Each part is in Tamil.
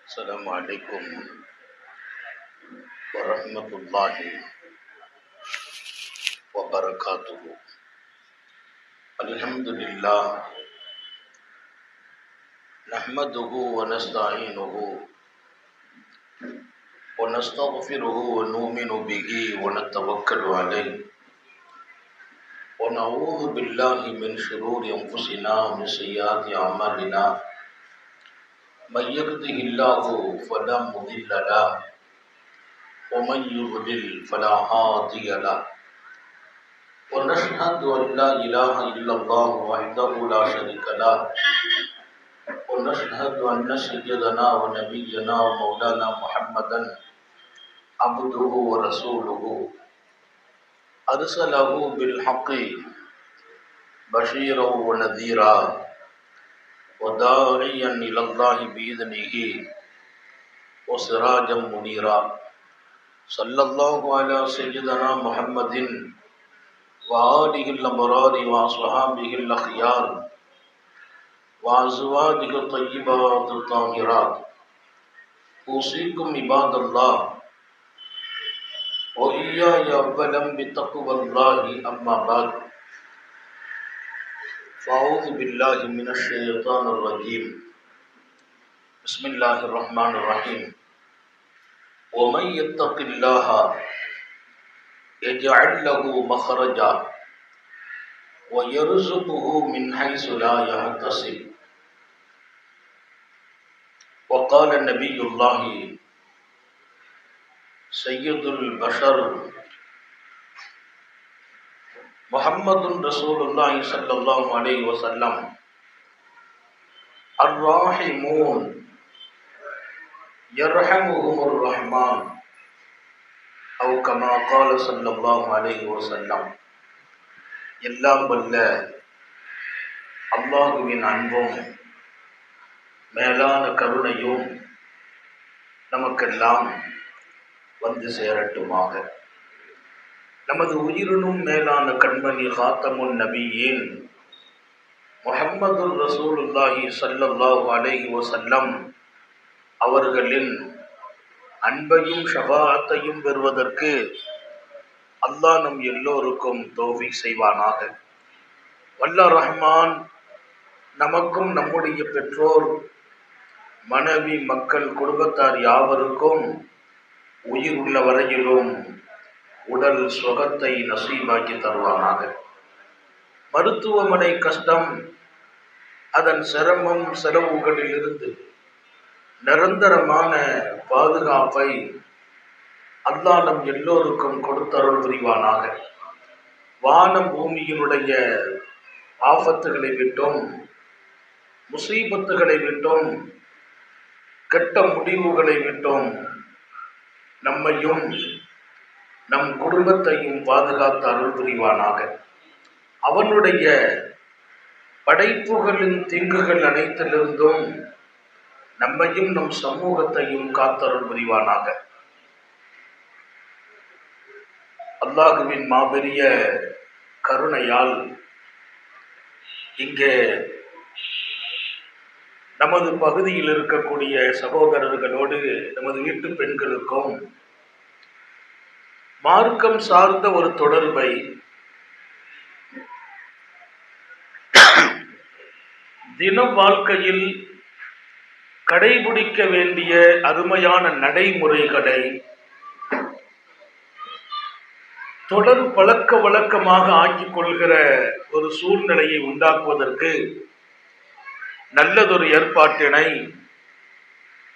السلام عليكم ورحمة الله وبركاته. الحمد لله نحمده ونستعينه ونستغفره ونؤمن به ونتوكل عليه ونعوذ بالله من شرور أنفسنا ومن سيئات أعمالنا. من يهده الله فلا مضل له ومن يضلل فلا هادي له. ونشهد أن لا إله إلا الله وحده لا شريك له ونشهد أن سيدنا ونبينا ومولانا محمدا عبده ورسوله أرسله بالحق بشيرا ونذيرا وداعيا إلى الله بإذنه وسراجا منيرا. صلى الله على سيدنا محمد وآله الأبرار وأصحابه الأخيار وأزواجه الطيبات الطاهرات. أوصيكم عباد الله وإياي أولا بتقوى الله. أما بعد فأعوذ بالله من الشيطان الرجيم. بسم الله الرحمن الرحيم. ومن يتق الله يجعل له مخرجا ويرزقه من حيث لا يحتسب. وقال النبي الله سيد البشر محمد رسول الله صلى الله عليه وسلم الراحمون يرحمهم الرحمن أو كما قال صلى الله عليه وسلم. எல்லாம் வல்ல அல்லாஹுவின் அன்பும் மேலான கருணையும் நமக்கெல்லாம் வந்து சேரட்டுமாக. நமது உயிரினும் மேலான கண்மணி காத்தமுன் நபியின் முஹம்மது ரசூலுல்லாஹி ஸல்லல்லாஹு அலைஹி வஸல்லம் அவர்களின் அன்பையும் ஷஃபாஅத்தையும் பெறுவதற்கு அல்லாஹ் நம் எல்லோருக்கும் தௌஃபீக் செய்வானாக. வல்ல ரஹ்மான் நமக்கும் நம்முடைய பெற்றோர் மனைவி மக்கள் குடும்பத்தார் யாவருக்கும் உயிர் உள்ள வரையிலும் உடல் சுகத்தை நசீபாக்கி தருவானாக. மருத்துவமனை கஷ்டம் அதன் சிரமம் செலவுகளில் இருந்து நிரந்தரமான பாதுகாப்பை அல்லாஹ் நம் எல்லோருக்கும் கொடுத்தருள் புரிவானாக. வானம் பூமியினுடைய ஆபத்துகளை விட்டும் முசீபத்துகளை விட்டும் கெட்ட முடிவுகளை விட்டும் நம்மையும் நம் குடும்பத்தையும் பாதுகாத்து அருள் புரிவானாக. அவனுடைய படைப்புகளின் தீங்குகள் அனைத்திலிருந்தும் நம்மையும் நம் சமூகத்தையும் காத்தருள் புரிவானாக. அல்லாஹுவின் மாபெரிய கருணையால் இங்கே நமது பகுதியில் இருக்கக்கூடிய சகோதரர்களோடு நமது வீட்டு பெண்களுக்கும் மார்க்கம் சார்ந்த ஒரு தொடர்பை தின வாழ்க்கையில் கடைபிடிக்க வேண்டிய அருமையான நடைமுறைகளை தொடர் பழக்க வழக்கமாக ஆக்கிக் கொள்கிற ஒரு சூழ்நிலையை உண்டாக்குவதற்கு நல்லதொரு ஏற்பாட்டினை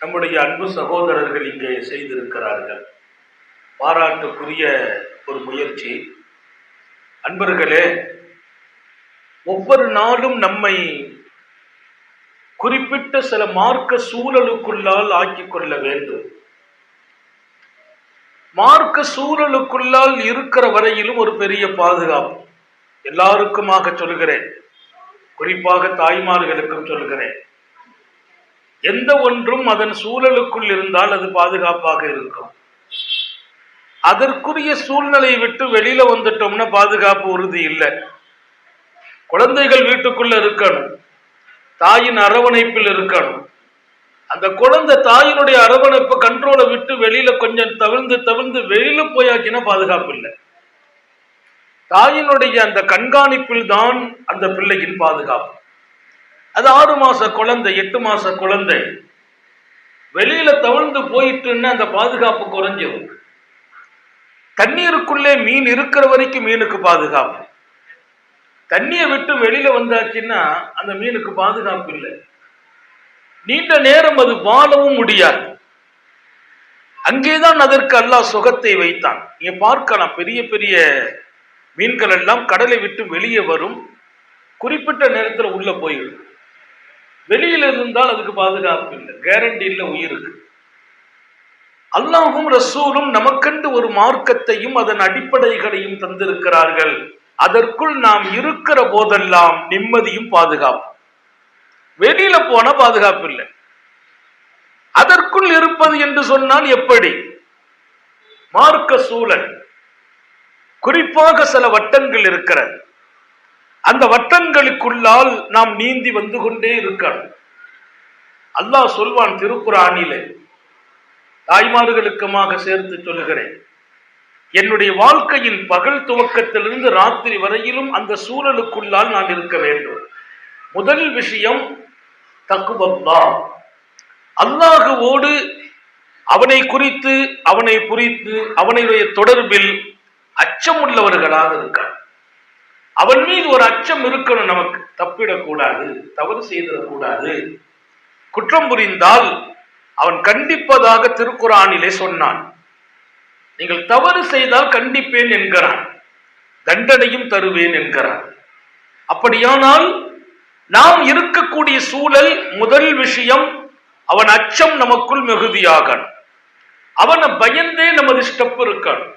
நம்முடைய அன்பு சகோதரர்கள் இங்கே செய்திருக்கிறார்கள். பாராட்டுக்குரிய ஒரு முயற்சி. அன்பர்களே, ஒவ்வொரு நாளும் நம்மை குறிப்பிட்ட சில மார்க்க சூழலுக்குள்ளால் ஆக்கிக் கொள்ள வேண்டும். மார்க்க சூழலுக்குள்ளால் இருக்கிற வரையிலும் ஒரு பெரிய பாதுகாப்பு. எல்லாருக்குமாக சொல்கிறேன், குறிப்பாக தாய்மார்களுக்கும் சொல்கிறேன். எந்த ஒன்றும் அதன் சூழலுக்குள் இருந்தால் அது பாதுகாப்பாக இருக்கும். அதற்குரிய சூழ்நிலையை விட்டு வெளியில வந்துட்டோம்னா பாதுகாப்பு உறுதி இல்லை. குழந்தைகள் வீட்டுக்குள்ள இருக்கணும், தாயின் அரவணைப்பில் இருக்கணும். அந்த குழந்தை தாயினுடைய அரவணைப்பு கண்ட்ரோலை விட்டு வெளியில கொஞ்சம் தவிர்ந்து வெளியில போயாச்சுன்னா பாதுகாப்பு இல்லை. தாயினுடைய அந்த கண்காணிப்பில் தான் அந்த பிள்ளையின் பாதுகாப்பு. அது 6 மாச குழந்தை, 8 மாச குழந்தை வெளியில தவிழ்ந்து போயிட்டுன்னா அந்த பாதுகாப்பு குறைஞ்சிடும். தண்ணீருக்குள்ளே மீன் இருக்கிற வரைக்கும் மீனுக்கு பாதுகாப்பு. தண்ணியை விட்டு வெளியில வந்தாச்சுன்னா அந்த மீனுக்கு பாதுகாப்பு இல்லை. நீண்ட நேரம் அது வாழவும் முடியாது. அங்கேதான் அதற்கு அல்லாஹ் சுகத்தை வைத்தான். நீங்க பார்க்கலாம், பெரிய பெரிய மீன்கள் எல்லாம் கடலை விட்டு வெளியே வரும், குறிப்பிட்ட நேரத்தில் உள்ள போயிடும். வெளியில இருந்தால் அதுக்கு பாதுகாப்பு இல்லை, கேரண்டி இல்லை உயிருக்கு. அல்லாஹும் ரசூலும் நமக்கென்று ஒரு மார்க்கத்தையும் அதன் அடிப்படைகளையும் தந்திருக்கிறார்கள். அதற்குள் நாம் இருக்கிற போதெல்லாம் நிம்மதியும் பாதுகாப்பு. வெளியில போன பாதுகாப்பு இல்லை. அதற்குள் இருப்பது என்று சொன்னால் எப்படி? மார்க்க சூழல், குறிப்பாக சில வட்டங்கள் இருக்கிறது. அந்த வட்டங்களுக்குள்ளால் நாம் நீந்தி வந்து கொண்டே இருக்கணும். அல்லாஹ் சொல்வான் திருக்குர்ஆனிலே, தாய்மார்களுக்குமாக சேர்த்து சொல்லுகிறேன், என்னுடைய வாழ்க்கையின் பகல் துவக்கத்திலிருந்து ராத்திரி வரையிலும் அந்த சூழலுக்குள்ளால் நான் இருக்க வேண்டும். முதல் விஷயம் தக்வல்லாஹ், அல்லாஹுவோடு அவனை குறித்து அவனை புரிந்து அவனுடைய தொடர்பில் அச்சம் உள்ளவர்களாக இருக்க. அவன் மீது ஒரு அச்சம் இருக்கணும். நமக்கு தப்பிடக்கூடாது, தவறு செய்திடக்கூடாது. குற்றம் புரிந்தால் அவன் கண்டிப்பதாக திருக்குர்ஆனிலே சொன்னான். நீங்கள் தவறு செய்தால் கண்டிப்பேன் என்கிறான், தண்டனையும் தருவேன் என்கிறான். அப்படியானால் நாம் இருக்கக்கூடிய சூழல், முதல் விஷயம் அவன் அச்சம் நமக்குள் மிகுதியாகணும். அவனை பயந்தே நமது ஸ்டெப் இருக்கணும்.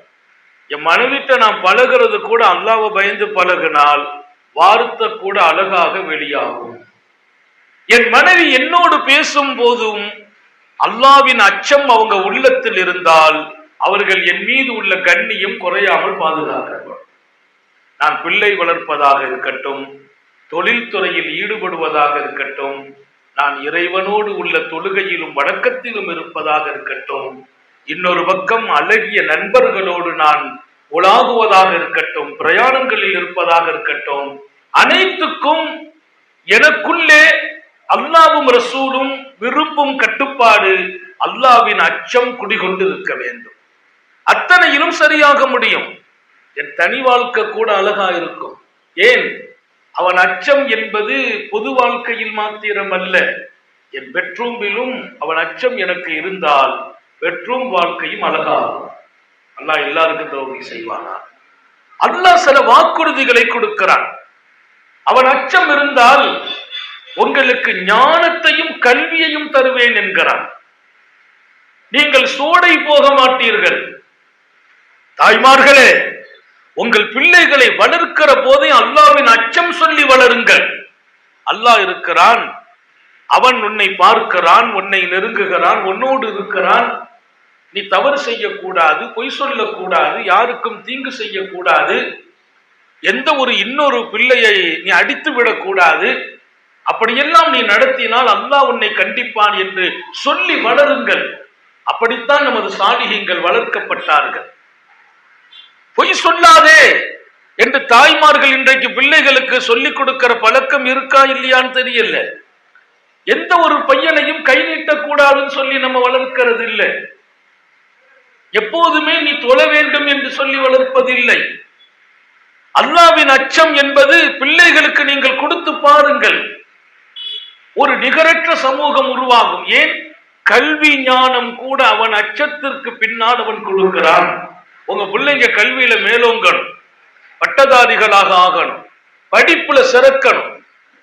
என் மனைவிட்ட நான் பழகிறது கூட அல்லாஹ்வை பயந்து பழகினால் வார்த்தை கூட அழகாக வெளியாகும். என் மனைவி என்னோடு பேசும் போதும் அல்லாஹ்வின் அச்சம் அவங்க உள்ளத்தில் இருந்தால் அவர்கள் என் மீது உள்ள கண்ணியம் குறையாமல் பாதுகாக்கப்படும். நான் பிள்ளை வளர்ப்பதாக இருக்கட்டும், தொழில்துறையில் ஈடுபடுவதாக இருக்கட்டும், நான் இறைவனோடு உள்ள தொழுகையிலும் வணக்கத்திலும் இருப்பதாக இருக்கட்டும், இன்னொரு பக்கம் அழகிய நண்பர்களோடு நான் உலாகுவதாக இருக்கட்டும், பிரயாணங்களில் இருப்பதாக இருக்கட்டும், அனைத்துக்கும் எனக்குள்ளே அல்லாஹ்வும் ரசூலும் விரும்பும் கட்டுப்பாடு, அல்லாஹ்வின் அச்சம் குடிகொண்டு இருக்க வேண்டும். அத்தனையிலும் சரியாக முடியும். என் தனி வாழ்க்கை கூட அழகா இருக்கும். ஏன்? அவன் அச்சம் என்பது பொது வாழ்க்கையில் மாத்திரம் அல்ல, என் பெட்ரூமிலும் அவன் அச்சம் எனக்கு இருந்தால் பெட்ரூம் வாழ்க்கையும் அழகாகும். அல்லாஹ் எல்லாருக்கும் தௌஃபீக் செய்வானா? அல்லாஹ் சில வாக்குறுதிகளை கொடுக்கிறான். அவன் அச்சம் இருந்தால் உங்களுக்கு ஞானத்தையும் கல்வியையும் தருவேன் என்கிறான். நீங்கள் சோடை போக மாட்டீர்கள். தாய்மார்களே, உங்கள் பிள்ளைகளை வளர்க்கிற போதே அல்லாஹ்வின் அச்சம் சொல்லி வளருங்கள். அல்லாஹ் இருக்கிறான், அவன் உன்னை பார்க்கிறான், உன்னை நெருங்குகிறான், உன்னோடு இருக்கிறான். நீ தவறு செய்யக்கூடாது, பொய் சொல்லக்கூடாது, யாருக்கும் தீங்கு செய்யக்கூடாது, எந்த ஒரு இன்னொரு பிள்ளையை நீ அடித்து விடக்கூடாது. அப்படியெல்லாம் நீ நடத்தினால் அல்லாஹ் உன்னை கண்டிப்பான் என்று சொல்லி வளருங்கள். அப்படித்தான் நமது சாலிஹீன்கள் வளர்க்கப்பட்டார்கள். பொய் சொல்லாதே என்று தாய்மார்கள் இன்றைக்கு பிள்ளைகளுக்கு சொல்லிக் கொடுக்கிற பழக்கம் இருக்கா இல்லையான்னு தெரியல. எந்த ஒரு பையனையும் கை நீட்டக்கூடாதுன்னு சொல்லி நம்ம வளர்க்கிறது இல்லை. எப்போதுமே நீ தொழ வேண்டும் என்று சொல்லி வளர்ப்பதில்லை. அல்லாஹ்வின் அச்சம் என்பது பிள்ளைகளுக்கு நீங்கள் கொடுத்து பாருங்கள், ஒரு நிகரற்ற சமூகம் உருவாகும். ஏன்? கல்வி ஞானம் கூட அவன் அச்சத்திற்கு பின்னால் அவன் கொடுக்கிறான். உங்க பிள்ளைங்க கல்வியில மேலோங்கணும், பட்டதாரிகளாக ஆகணும், படிப்புல சிறக்கணும்,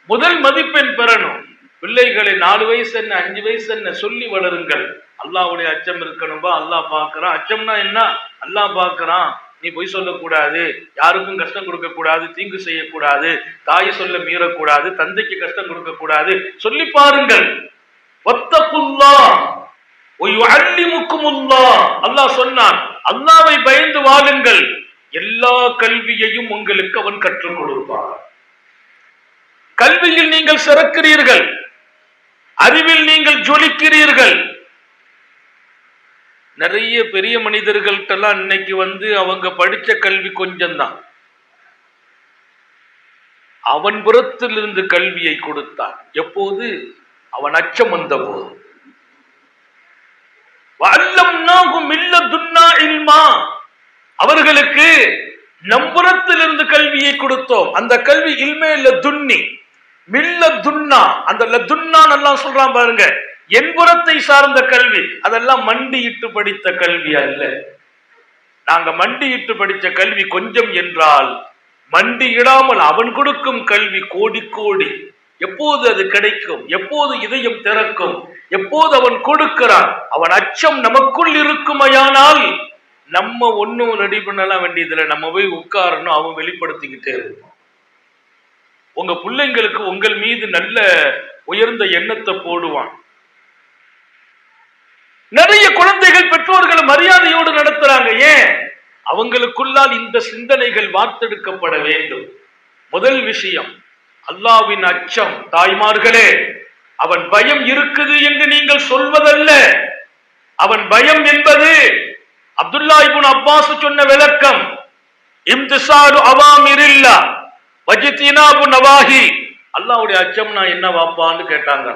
முதல் மதிப்பெண் பெறணும். பிள்ளைகளை 4 வயசு என்ன 5 வயசு என்ன சொல்லி வளருங்கள். அல்லாஹ்வுடைய அச்சம் இருக்கணும்பா, அல்லாஹ் பார்க்கிறான். அச்சம்னா என்ன? அல்லாஹ் பார்க்கிறான். நீ பொய் சொல்லக்கூடாது, யாருக்கும் கஷ்டம் கொடுக்க கூடாது, தீங்கு செய்யக்கூடாது, தாய் சொல்ல மீறக்கூடாது, தந்தைக்கு கஷ்டம் கொடுக்க கூடாது சொல்லி பாருங்கள். வத்தகுல்லாஹ் வ யுஅல்லிமுக்குமுல்லாஹ், அல்லாஹ் சொன்னான், அல்லாஹ்வை பயந்து வாழுங்கள், எல்லா கல்வியையும் உங்களுக்கு அவன் கற்றுக் கொடுப்பான். கல்வியில் நீங்கள் சிறக்கிறீர்கள், அறிவில் நீங்கள் ஜொலிக்கிறீர்கள். நிறைய பெரிய மனிதர்கள்ட்டெல்லாம் இன்னைக்கு அவங்க படிச்ச கல்வி கொஞ்சம்தான். அவன் புறத்திலிருந்து கல்வியை கொடுத்தான். எப்போது? அவன் அச்சம் வந்த போது. அவர்களுக்கு நம்புறத்திலிருந்து கல்வியை கொடுத்தோம். அந்த கல்வி இல்மே லதுன்னி மில்ல துன்னா. அந்த லதுன்னா நல்லா சொல்றான் பாருங்க, என்புறத்தை சார்ந்த கல்வி. அதெல்லாம் மண்டியிட்டு படித்த கல்வி அல்ல. நாங்க மண்டியிட்டு படித்த கல்வி கொஞ்சம் என்றால், மண்டியிடாமல் அவன் கொடுக்கும் கல்வி கோடி கோடி. எப்போது அது கிடைக்கும்? எப்போது இதயம் திறக்கும்? எப்போது அவன் கொடுக்கிறான்? அவன் அச்சம் நமக்குள் இருக்குமையானால் நம்ம ஒன்னும் ரெடி பண்ணலாம் வேண்டியதில்லை. நம்ம போய் உட்காரணும், அவன் வெளிப்படுத்திக்கிட்டே இருப்பான். உங்க பிள்ளைங்களுக்கு உங்கள் மீது நல்ல உயர்ந்த எண்ணத்தை போடுவான். நிறைய குழந்தைகள் பெற்றோர்கள் மரியாதையோடு நடத்துறாங்க. ஏன்? அவங்களுக்குள்ளால் இந்த சிந்தனைகள் வார்த்தெடுக்கப்பட வேண்டும். முதல் விஷயம் அல்லாஹ்வின் அச்சம். தாய்மார்களே, அவன் பயம் இருக்குது என்று நீங்கள் சொல்வதல்ல. அவன் பயம் என்பது அப்துல்லா இப்னு அப்பாஸ் சொன்ன விளக்கம், இம்திசாலு அவாமிரில்லா வஜ்தினாபு நவாஹி. அல்லாஹ்வுடைய அச்சம்னா என்ன வாப்பான்னு கேட்டாங்க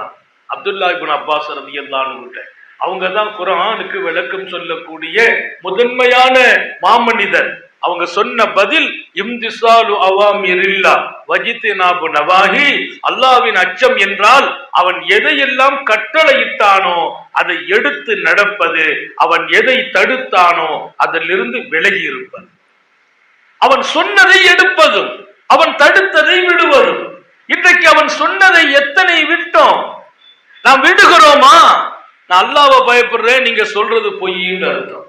அப்துல்லா இப்னு அப்பாஸ் ரலியல்லாஹு அன்ஹு. அவங்க தான் குர்ஆனுக்கு விளக்கம் சொல்லக்கூடிய முதன்மையான மாமனிதர். அவங்க சொன்ன பதில் இம்திசாலு அவாமிரில்லா வஜ்தினாபு நவாஹி. அல்லாஹ்வின் அச்சம் என்றால் அவன் எதையெல்லாம் கட்டளையிட்டானோ அதை எடுத்து நடப்பது, அவன் எதை தடுத்தானோ அதிலிருந்து விலகி இருப்பது, அவன் சொன்னதை எடுப்பதும் அவன் தடுத்ததை விடுவதும். இன்றைக்கு அவன் சொன்னதை எத்தனை விட்டோம்? நாம் விடுகிறோமா? நான் அல்லாஹ்வை பயப்படுறேன், நீங்க சொல்றது பொய்ன்னு அர்த்தம்.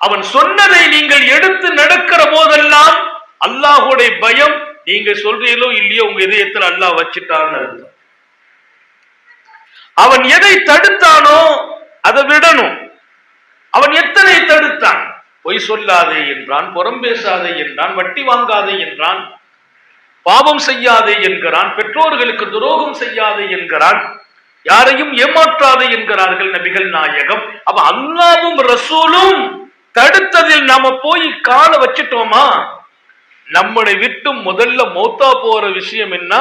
அவன் சொன்னதை நீங்கள் எடுத்து நடக்கிற போதெல்லாம் அல்லாஹ்வுடைய பயம் நீங்க சொல்றீங்களோ இல்லையோ உங்க இதயத்தில் அல்லாஹ் வச்சுட்டான்னு அர்த்தம். அவன் எதை தடுத்தானோ அதை விடணும். அவன் எத்தனை தடுத்தான்? பொய் சொல்லாதே என்றான், புறம் பேசாதே என்றான், வட்டி வாங்காதே என்றான், பாவம் செய்யாதே என்கிறான், பெற்றோர்களுக்கு துரோகம் செய்யாதே என்கிறான், யாரையும் ஏமாற்றாதே என்கிறார்கள் நபிகள் நாயகம். அப்ப அல்லாஹ்வும் ரசூலும் தடுத்ததில் நாம போய் கால வச்சிட்டோமா? நம்மளை விட்டு முதல்ல மௌத்தா போற விஷயம் என்ன?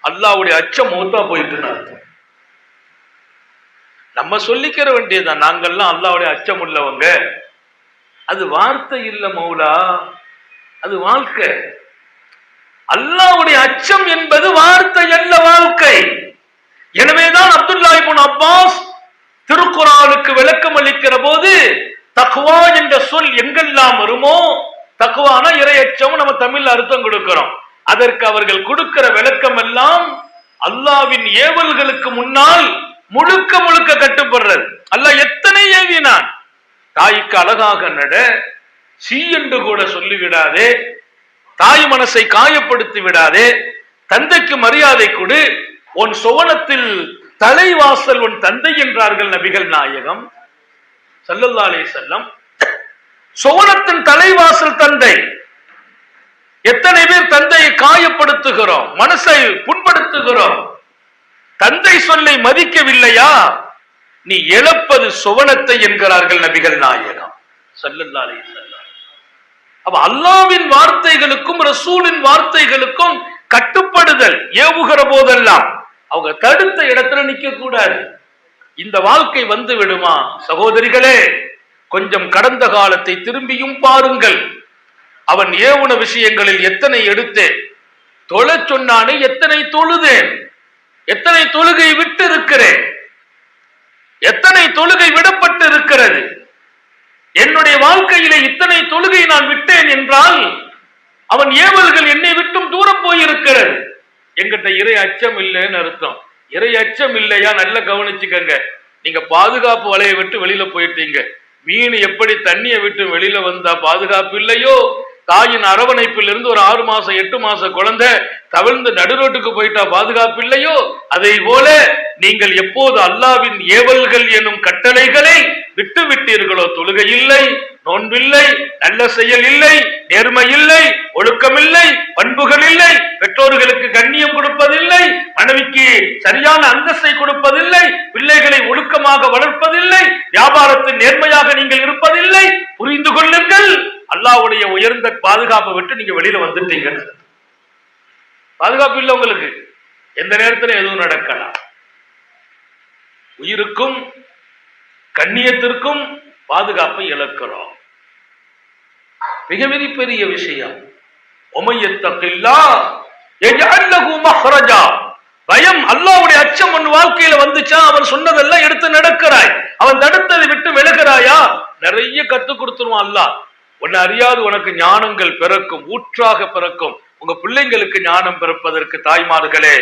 அல்லாஹ்வுடைய அச்சம் மௌத்தா போயிட்டுன்னு அர்த்தம். நம்ம சொல்லிக்கிற வேண்டியதான், நாங்கள்லாம் அல்லாஹ்வுடைய அச்சம் உள்ளவங்க. அது வார்த்தை இல்ல மௌலா, அது வாழ்க்கை. அல்லாஹ்வுடைய அச்சம் என்பது வார்த்தை அல்ல, வாழ்க்கை. எனவேதான் அப்துல்லா இப்னு அப்பாஸ் திருக்குர்ஆனுக்கு விளக்கம் அளிக்கிற போது தக்வா என்ற சொல் எங்கெல்லாம் வருமோ, தக்வானா இறையச்சம் நம்ம தமிழ்ல அர்த்தம் கொடுக்கிறோம். அதற்கு அவர்கள் கொடுக்கிற விளக்கம் எல்லாம் அல்லாஹ்வின் ஏவல்களுக்கு முன்னால் முழுக்க முழுக்க கட்டுப்படுறது. அல்லாஹ் எத்தனை ஏவினான். தாய்க்கு அழகாக நட, சீ என்று கூட சொல்லிவிடாதே, தாய் மனசை காயப்படுத்தி விடாதே, தந்தைக்கு மரியாதை கொடு, உன் சுவனத்தில் தலைவாசல் உன் தந்தை என்றார்கள் நபிகள் நாயகம் ஸல்லல்லாஹு அலைஹி வஸல்லம். சுவனத்தின் தலைவாசல் தந்தை. எத்தனை பேர் தந்தையை காயப்படுத்துகிறோம், மனசை புண்படுத்துகிறோம். தந்தை சொல்லை மதிக்கவில்லையா, நீ இழப்பது சுவனத்தை என்கிறார்கள் நபிகள் நாயகம் ஸல்லல்லாஹு அலைஹி வஸல்லம். அப்ப அல்லாஹ்வின் வார்த்தைகளுக்கும் ரசூலின் வார்த்தைகளுக்கும் கட்டுப்படுதல். ஏவுகிற போதெல்லாம் அவங்க தடுத்த இடத்துல நிக்க கூடாது. இந்த வாழ்க்கை வந்து விடுமா? சகோதரிகளே, கொஞ்சம் கடந்த காலத்தை திரும்பியும் பாருங்கள். அவன் ஏவுன விஷயங்களில் எத்தனை எடுத்தேன், தொழ சொன்னானே எத்தனை தொழுதேன், எத்தனை தொழுகை விட்டு இருக்கிறேன், எத்தனை தொழுகை விடப்பட்டு இருக்கிறது. என்னுடைய வாழ்க்கையிலே இத்தனை தொழுகை நான் விட்டேன் என்றால் அவன் ஏவல்கள் என்னை விட்டும் தூரம் போயிருக்கிறது. எங்கிட்ட இறை அச்சம் இல்லைன்னு அர்த்தம். இறை அச்சம் இல்லையா? நல்லா கவனிச்சுக்கங்க. நீங்க பாதுகாப்பு வலையை விட்டு வெளியில போயிட்டீங்க. மீன் எப்படி தண்ணியை விட்டு வெளியில வந்தா பாதுகாப்பு இல்லையோ, தாயின் அரவணைப்பில் இருந்து ஒரு 6 மாசம் 8 மாச குழந்தை தவிழ்ந்து நடுரோட்டுக்கு போயிட்டா பாதுகாப்பு இல்லையோ, அதை போல நீங்கள் எப்போது அல்லாஹ்வின் ஏவல்கள் எனும் கட்டளைகளை விட்டு விட்டீர்களோ, தொழுகை இல்லை, நோன்பில்லை, நல்ல செயல் இல்லை, நேர்மை இல்லை, ஒழுக்கம் இல்லை, பண்புகள் இல்லை, பெற்றோர்களுக்கு கண்ணியம் கொடுப்பதில்லை, மனைவிக்கு சரியான அந்தஸ்தை கொடுப்பதில்லை, பிள்ளைகளை ஒழுக்கமாக வளர்ப்பதில்லை, வியாபாரத்தில் நேர்மையாக நீங்கள் இருப்பதில்லை. புரிந்து கொள்ளுங்கள், அல்லாஹ்வுடைய உயர்ந்த பாதுகாப்பை விட்டு நீங்க வெளியில வந்துட்டீங்க. பாதுகாப்பு இல்லை உங்களுக்கு. எந்த நேரத்தில் எதுவும் நடக்கலாம். உயிருக்கும் கண்ணியத்திற்கும் பாதுகாப்பை இழக்கிறோம். மிக மிக பெரிய விஷயம். பயம், அல்லாஹ்வுடைய அச்சம் உன் வாழ்க்கையில வந்துச்சா, அவன் சொன்னதெல்லாம் எடுத்து நடக்கிறாய், அவன் தடுத்ததை விட்டு விலகிறாயா, நிறைய கற்றுக் கொடுத்துருவான் அல்லாஹ். உன்னை அறியாது உனக்கு ஞானங்கள் பிறக்கும், ஊற்றாக பிறக்கும். உங்க பிள்ளைங்களுக்கு ஞானம் பிறப்பதற்கு தாய்மார்களே,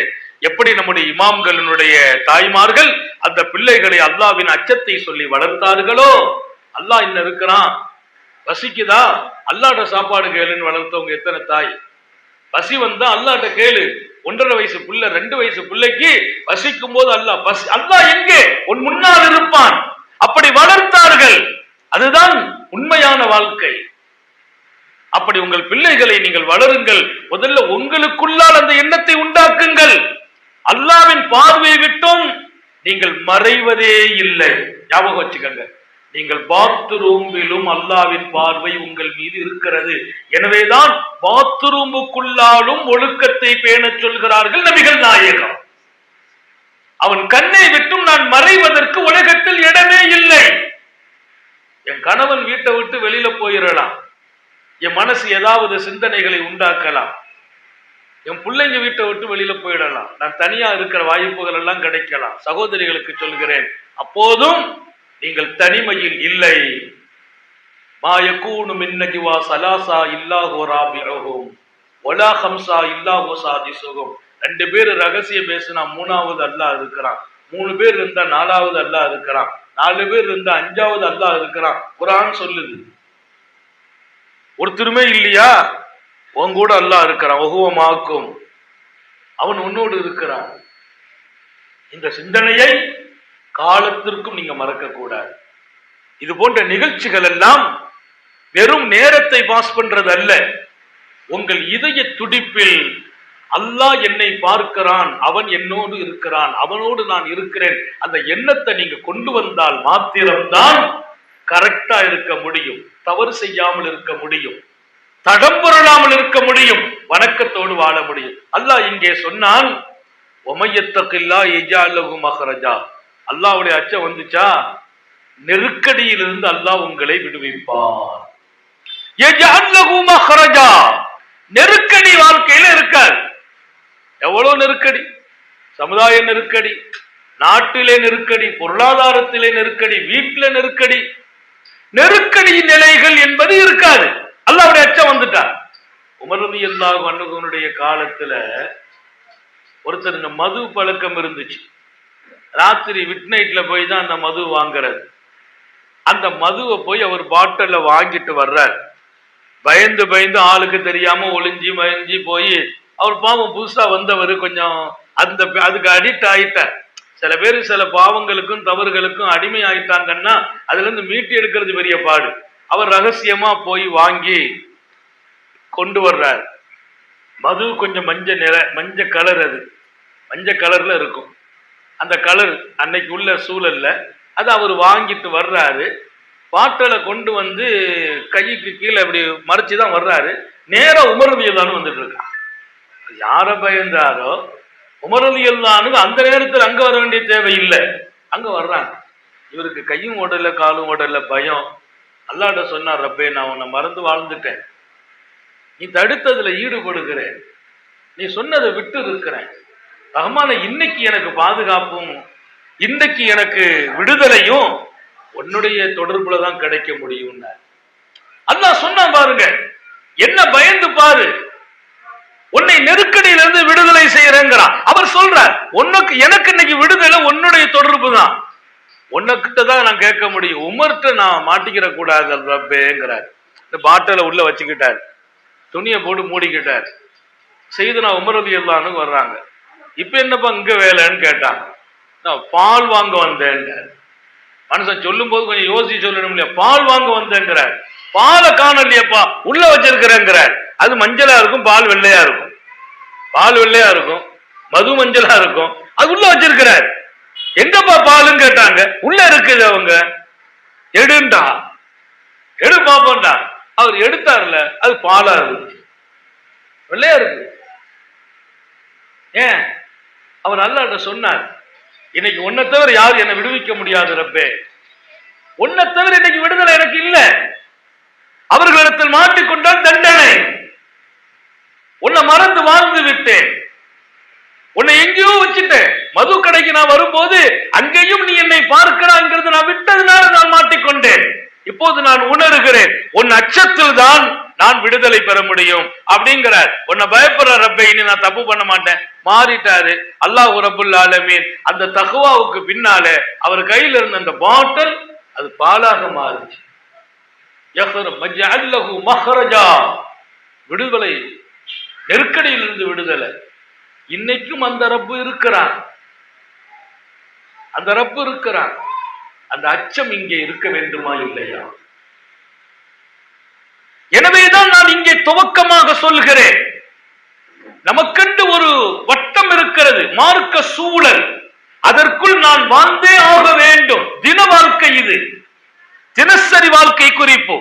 எப்படி நம்முடைய இமாம்களினுடைய தாய்மார்கள் அந்த பிள்ளைகளை அல்லாஹ்வின் அச்சத்தை சொல்லி வளர்த்தார்களோ, அல்லாஹ் இன்னும் இருக்கிறான், பசிக்குதா அல்லாஹ்ட சாப்பாடு கேளுன்னு வளர்த்தவங்க எத்தனை தாய். பசி வந்தா அல்லாஹ்ட கேளு. 1.5 வயசு பிள்ளை 2 வயசு பிள்ளைக்கு பசிக்கும் போது அல்லாஹ் எங்கே உன் முன்னால் இருப்பான். அப்படி வளர்த்தார்கள். அதுதான் உண்மையான வாழ்க்கை. அப்படி உங்கள் பிள்ளைகளை நீங்கள் வளருங்கள். முதல்ல உங்களுக்குள்ளால் அந்த எண்ணத்தை உண்டாக்குங்கள். அல்லாஹ்வின் பார்வையை விட்டும் நீங்கள் மறைவதே இல்லை. ஞாபகம் வச்சுக்கங்க, நீங்கள் பாத்ரூமிலும் அல்லாஹ்வின் பார்வை உங்கள் மீது இருக்கிறது. எனவேதான் பாத்ரூமுக்குள்ளாலும் ஒழுக்கத்தை பேணச் சொல்கிறார்கள் நபிகள் நாயகம். அவன் கண்ணை விட்டும் நான் மறைவதற்கு உலகத்தில் இடமே இல்லை. என் கணவன் வீட்டை விட்டு வெளியில போயிடலாம், என் மனசு ஏதாவது சிந்தனைகளை உண்டாக்கலாம், என் பிள்ளைங்க வீட்டை விட்டு வெளியில போயிடலாம், நான் தனியா இருக்கிற வாய்ப்புகள் எல்லாம் கிடைக்கலாம். சகோதரிகளுக்கு சொல்கிறேன், அப்போதும் நீங்கள் தனிமையில் இல்லை. மாயக்கூனு மின் நஜ்வா ஸலாஸா இல்லாஹு ராபிஉஹும் வலா ஹம்ஸா இல்லாஹு சாதிஸுஹும். 2 பேர் ரகசியம் பேசினா 3வது அல்லாஹ் இருக்கிறான், 3 பேர் இருந்தா 4வது அல்லாஹ் இருக்கிறான், 4 பேர் இருந்தா 5வது அல்லாஹ் இருக்கிறான். குர்ஆன் சொல்லுது. ஒருத்தருமே இல்லையா, உன் கூட அல்லாஹ் இருக்கிறான். ஒஹுவமாக்கும், அவன் உன்னோடு இருக்கிறான். இந்த சிந்தனையை காலத்திற்கும் நீங்க மறக்க கூடாது. இது போன்ற நிகழ்ச்சிகள் எல்லாம் வெறும் நேரத்தை பாஸ் பண்றது அல்ல. உங்கள் இதய துடிப்பில் அல்லாஹ் என்னை பார்க்கிறான், அவன் என்னோடு இருக்கிறான், அவனோடு நான் இருக்கிறேன், அந்த எண்ணத்தை நீங்க கொண்டு வந்தால் மாத்திரம்தான் கரெக்டா இருக்க முடியும், தவறு செய்யாமல் இருக்க முடியும், தடம் புரளாமல் இருக்க முடியும், வணக்கத்தோடு வாழ முடியும். அல்லாஹ் இங்கே சொன்னான், ஒமையத்தகில்லாஹ் யஜ்அல் லஹு மக்ரஜா. அல்லாஹ்வுடைய அச்சம் வந்துச்சா, நெருக்கடியிலிருந்து அல்லாஹ் உங்களை விடுவிப்பார். யஜ்அல் லஹு மக்ரஜா. நெருக்கடி வாழ்க்கையில இருக்காது. எவ்வளவு நெருக்கடி, சமுதாய நெருக்கடி, நாட்டிலே நெருக்கடி, பொருளாதாரத்திலே நெருக்கடி, வீட்டில நெருக்கடி, நெருக்கடி நிலைகள் என்பது இருக்காது. அல்லாஹ்வுடைய அச்சம் வந்துட்டார். உமர் ரலியல்லாஹு அன்ஹுவுடைய காலத்துல ஒருத்தர் இந்த மது பழக்கம் இருந்துச்சு. ராத்திரி மிட் நைட்ல போய் தான் அந்த மது வாங்குறது. அந்த மதுவை போய் அவர் பாட்டில வாங்கிட்டு வர்றார். பயந்து பயந்து ஆளுக்கு தெரியாம ஒளிஞ்சி மயஞ்சி போய், அவர் பாவம் புதுசா வந்தவர் கொஞ்சம் அதுக்கு அடிக்ட் ஆயிட்டார். சில பேர் சில பாவங்களுக்கும் தவறுகளுக்கும் அடிமை ஆயிட்டாங்கன்னா அதுல இருந்து மீட்டு எடுக்கிறது பெரிய பாடு. அவர் ரகசியமா போய் வாங்கி கொண்டு வர்றார். மது கொஞ்சம் மஞ்ச கலர், அது மஞ்ச கலர்ல இருக்கும். அந்த கலர் அன்னைக்கு உள்ள சூழல்ல அது அவர் வாங்கிட்டு வர்றாரு. பாட்டில கொண்டு வந்து கைக்கு கீழே அப்படி மறைச்சுதான் வர்றாரு. நேரா உமர் ரலியல்லாஹு வந்துட்டு இருக்கான். யார பயந்தாரோ உமர் ரலியல்லாஹு அந்த நேரத்தில் அங்க வர வேண்டிய தேவை இல்லை, அங்க வர்றாங்க. இவருக்கு கையும் ஓடல காலும் ஓடல, பயம். அல்லாஹ்ட்ட சொன்னார், ரப்பே நான் உன்னை மறந்து வாழ்ந்துட்டேன், நீ தடுத்ததுல ஈடுபடுகிறேன், நீ சொன்னதை விட்டு இருக்கிறேன் ரஹ்மான, இன்னைக்கு எனக்கு பாதுகாப்பும் இன்னைக்கு எனக்கு விடுதலையும் உன்னுடைய தொடர்புல தான் கிடைக்க முடியும். அல்லாஹ் சொன்னா பாருங்க, என்ன பயந்து பாரு, உன்னை நெருக்கடியிலிருந்து விடுதலை செய்யறேங்கிறான். அவர் சொல்றார், எனக்கு இன்னைக்கு விடுதலை உன்னுடைய தொடர்பு தான், உன்கிட்ட தான் நான் கேட்க முடியும், உமர்கிட்ட நான் மாட்டிக்கிற கூடாது ரப்பேங்கிறார். இந்த பாட்டில உள்ள வச்சுக்கிட்டார், துணியை போட்டு மூடிக்கிட்டார். செய்தனா உமர் ரலியல்லாஹு வர்றாங்க. இப்ப என்னப்பா இங்க வேலைன்னு கேட்டாங்க. நான் பால் வாங்க வந்தேன். மனுஷன் சொல்லும் போது கொஞ்சம் யோசிச்சு சொல்லணும் இல்லையா? பால் வாங்க வந்தேங்கிறார், பாலை காணலையப்பா உள்ள வச்சிருக்கிறேங்கிறார். அது மஞ்சளா இருக்கும், பால் வெள்ளையா இருக்கும். பால் வெள்ளையா இருக்கும், மது மஞ்சளா இருக்கும், அது உள்ள வச்சிருக்கிறார். எங்கப்பா பாலுன்னு கேட்டாங்க. உள்ள இருக்குது. அவங்க எடுண்டா, எடு பாப்போண்டா. அவர் எடுத்தார்ல, அது பாலா இருக்கு, வெள்ளையா இருக்கு. ஏன்? அவர் அல்லாஹ்ட்ட சொன்னார், இன்னைக்கு உன்னை தவிர யாரும் என்னை விடுவிக்க முடியாது ரப்பே, உன்னை தவிர இன்னைக்கு விடுதலை எனக்கு இல்லை. அவர்களிடத்தில் மாட்டிக்கொண்டால் தண்டனை. உன்னை மறந்து வாழ்ந்து விட்டேன், உன்னை எங்கேயோ வச்சுட்டேன். மது கடைக்கு நான் வரும்போது அங்கேயும் நீ என்னை பார்க்கிறாங்கிறது நான் விட்டதுனால நான் மாட்டிக்கொண்டேன். இப்போது நான் உணர்கிறேன், உன் அச்சத்தில் தான் நான் விடுதலை பெற முடியும் அப்படிங்கிறார். உன்னை பயப்படுற ரப்பே, இனி நான் தப்பு பண்ண மாட்டேன். மாறிட்டாரு அல்லாஹ் ரப்புல் ஆலமீன். அந்த தக்வாவுக்கு பின்னால அவர் கையில் இருந்த அந்த பாட்டில் அது பாலாக மாறுச்சு. விடுதலை, நெருக்கடியிலிருந்து விடுதலை. இன்னைக்கும் அந்த ரப்பு இருக்கிறான், அந்த ரப்பு இருக்கிறான். அந்த அச்சம் இங்கே இருக்க வேண்டுமா இல்லையா? எனவேதான் நான் இங்கே துவக்கமாக சொல்கிறேன், நமக்கென்று ஒரு வட்டம் இருக்கிறது, மார்க்க சூழல். அதற்குள் நான் வாழ்ந்தே ஆக வேண்டும். தின வாழ்க்கை இது, தினசரி வாழ்க்கை குறிப்பு.